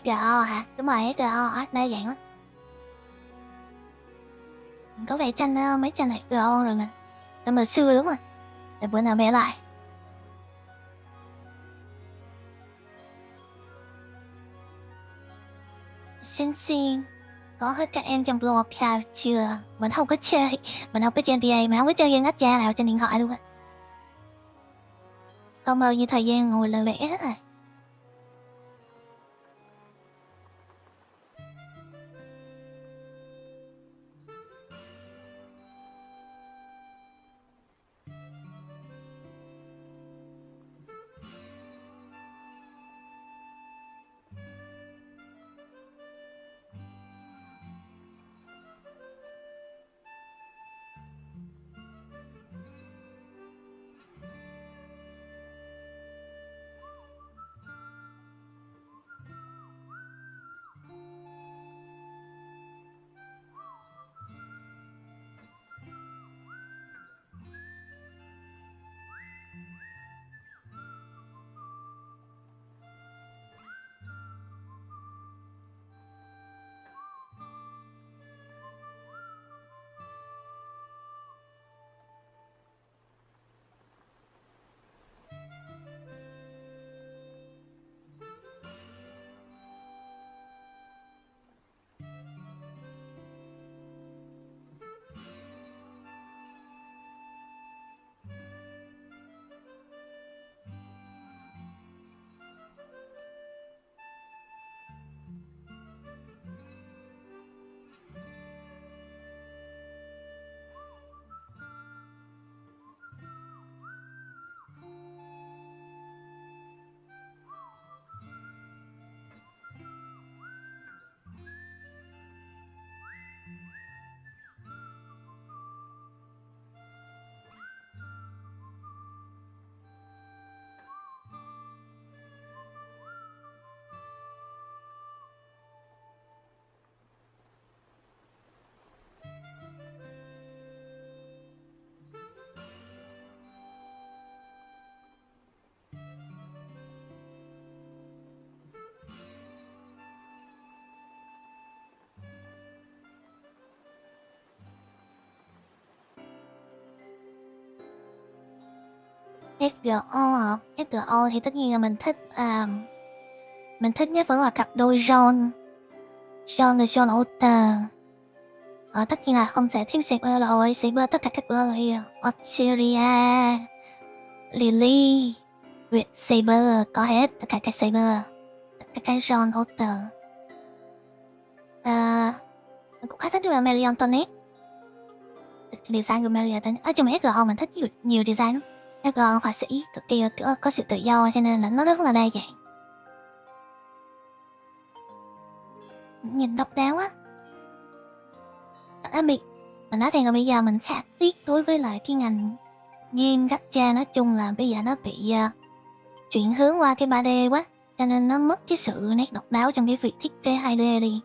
SGO hả? Đúng rồi, SGO, đa dạng lắm. Mình có vẽ tranh mấy tranh SGO rồi mà. Tao mà xưa đúng rồi. Để bữa nào vẽ lại. Xin. Có hết các em trong blog chat chưa? Mình không có chơi. Mình không có chơi NBA, mà không có chơi game gacha nào trên điện thoại luôn á. Không bao nhiêu thời gian ngồi là vẽ hết rồi. VShojo hả? VShojo thì tất nhiên là mình thích nhất vẫn là cặp đôi John và John Otter. Tất nhiên là không thể thiếu Saber rồi, Saber tất cả các rồi, Australia, Lily, Red Saber, có hết tất cả các Saber, tất cả các John Otter. Mình cũng khá thích là Mary Antoinette. Design của Mary Antoinette. Trong VShojo mình thích nhiều design lắm. VShojo họa sĩ cực kỳ có sự tự do cho nên là nó rất là đa dạng. Nhìn độc đáo á. Mình nói thiệt là bây giờ mình khá tiếc đối với lại cái ngành game gacha nói chung là bây giờ nó bị chuyển hướng qua cái 3D quá, cho nên nó mất cái sự nét độc đáo trong cái việc thiết kế 2D đi.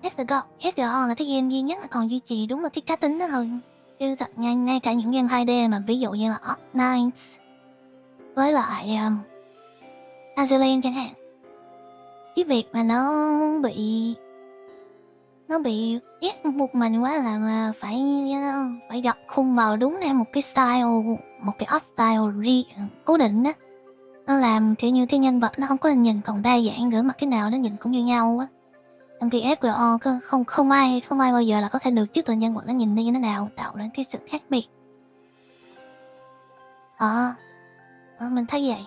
VShojo là cái game duy nhất là còn duy trì đúng là cái cá tính đó thôi. Chứ thật ngay cả những game 2D mà ví dụ như là Arc Knights với lại Azulane chẳng hạn, cái việc mà nó bị ép buộc mình quá là mà phải gặp khung vào đúng theo một cái style, một cái art style cố định á, nó làm kiểu như cái nhân vật nó không có nhìn còn đa dạng nữa, mà cái nào nó nhìn cũng như nhau á. Trong khi FGO không ai bao giờ là có thể được trước từ nhân vật nó nhìn như thế nào, tạo ra cái sự khác biệt. Mình thấy vậy.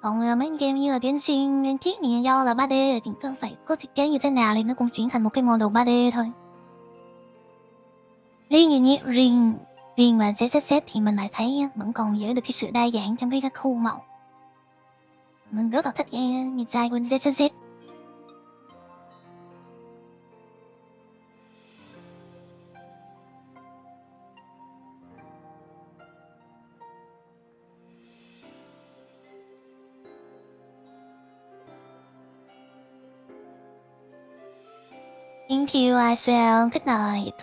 Còn mấy game như là Genshin Impact thì do là 3D chỉ cần phải có thiết kế như thế nào thì nó cũng chuyển thành một cái model 3D thôi. Riêng và ZZZ thì mình lại thấy vẫn còn giữ được cái sự đa dạng trong cái khu màu. Mình rất là thích cái design của ZZZ. Thank you as well. Good night.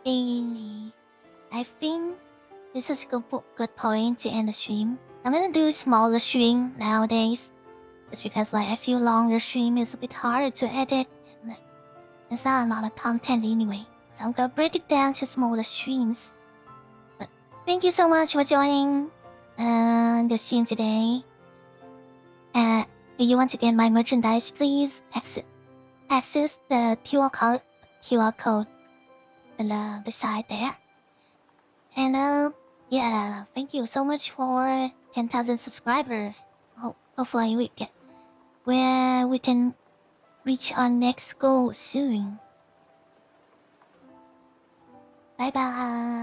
daily. I think this is a good point to end the stream. I'm gonna do smaller stream nowadays. Just because like I feel longer stream is a bit harder to edit. Like, there's not a lot of content anyway. So I'm gonna break it down to smaller streams. But thank you so much for joining the stream today. If you want to get my merchandise, please access the QR code beside there. And yeah, thank you so much for 10,000 subscribers. Hopefully we can reach our next goal soon. Bye bye.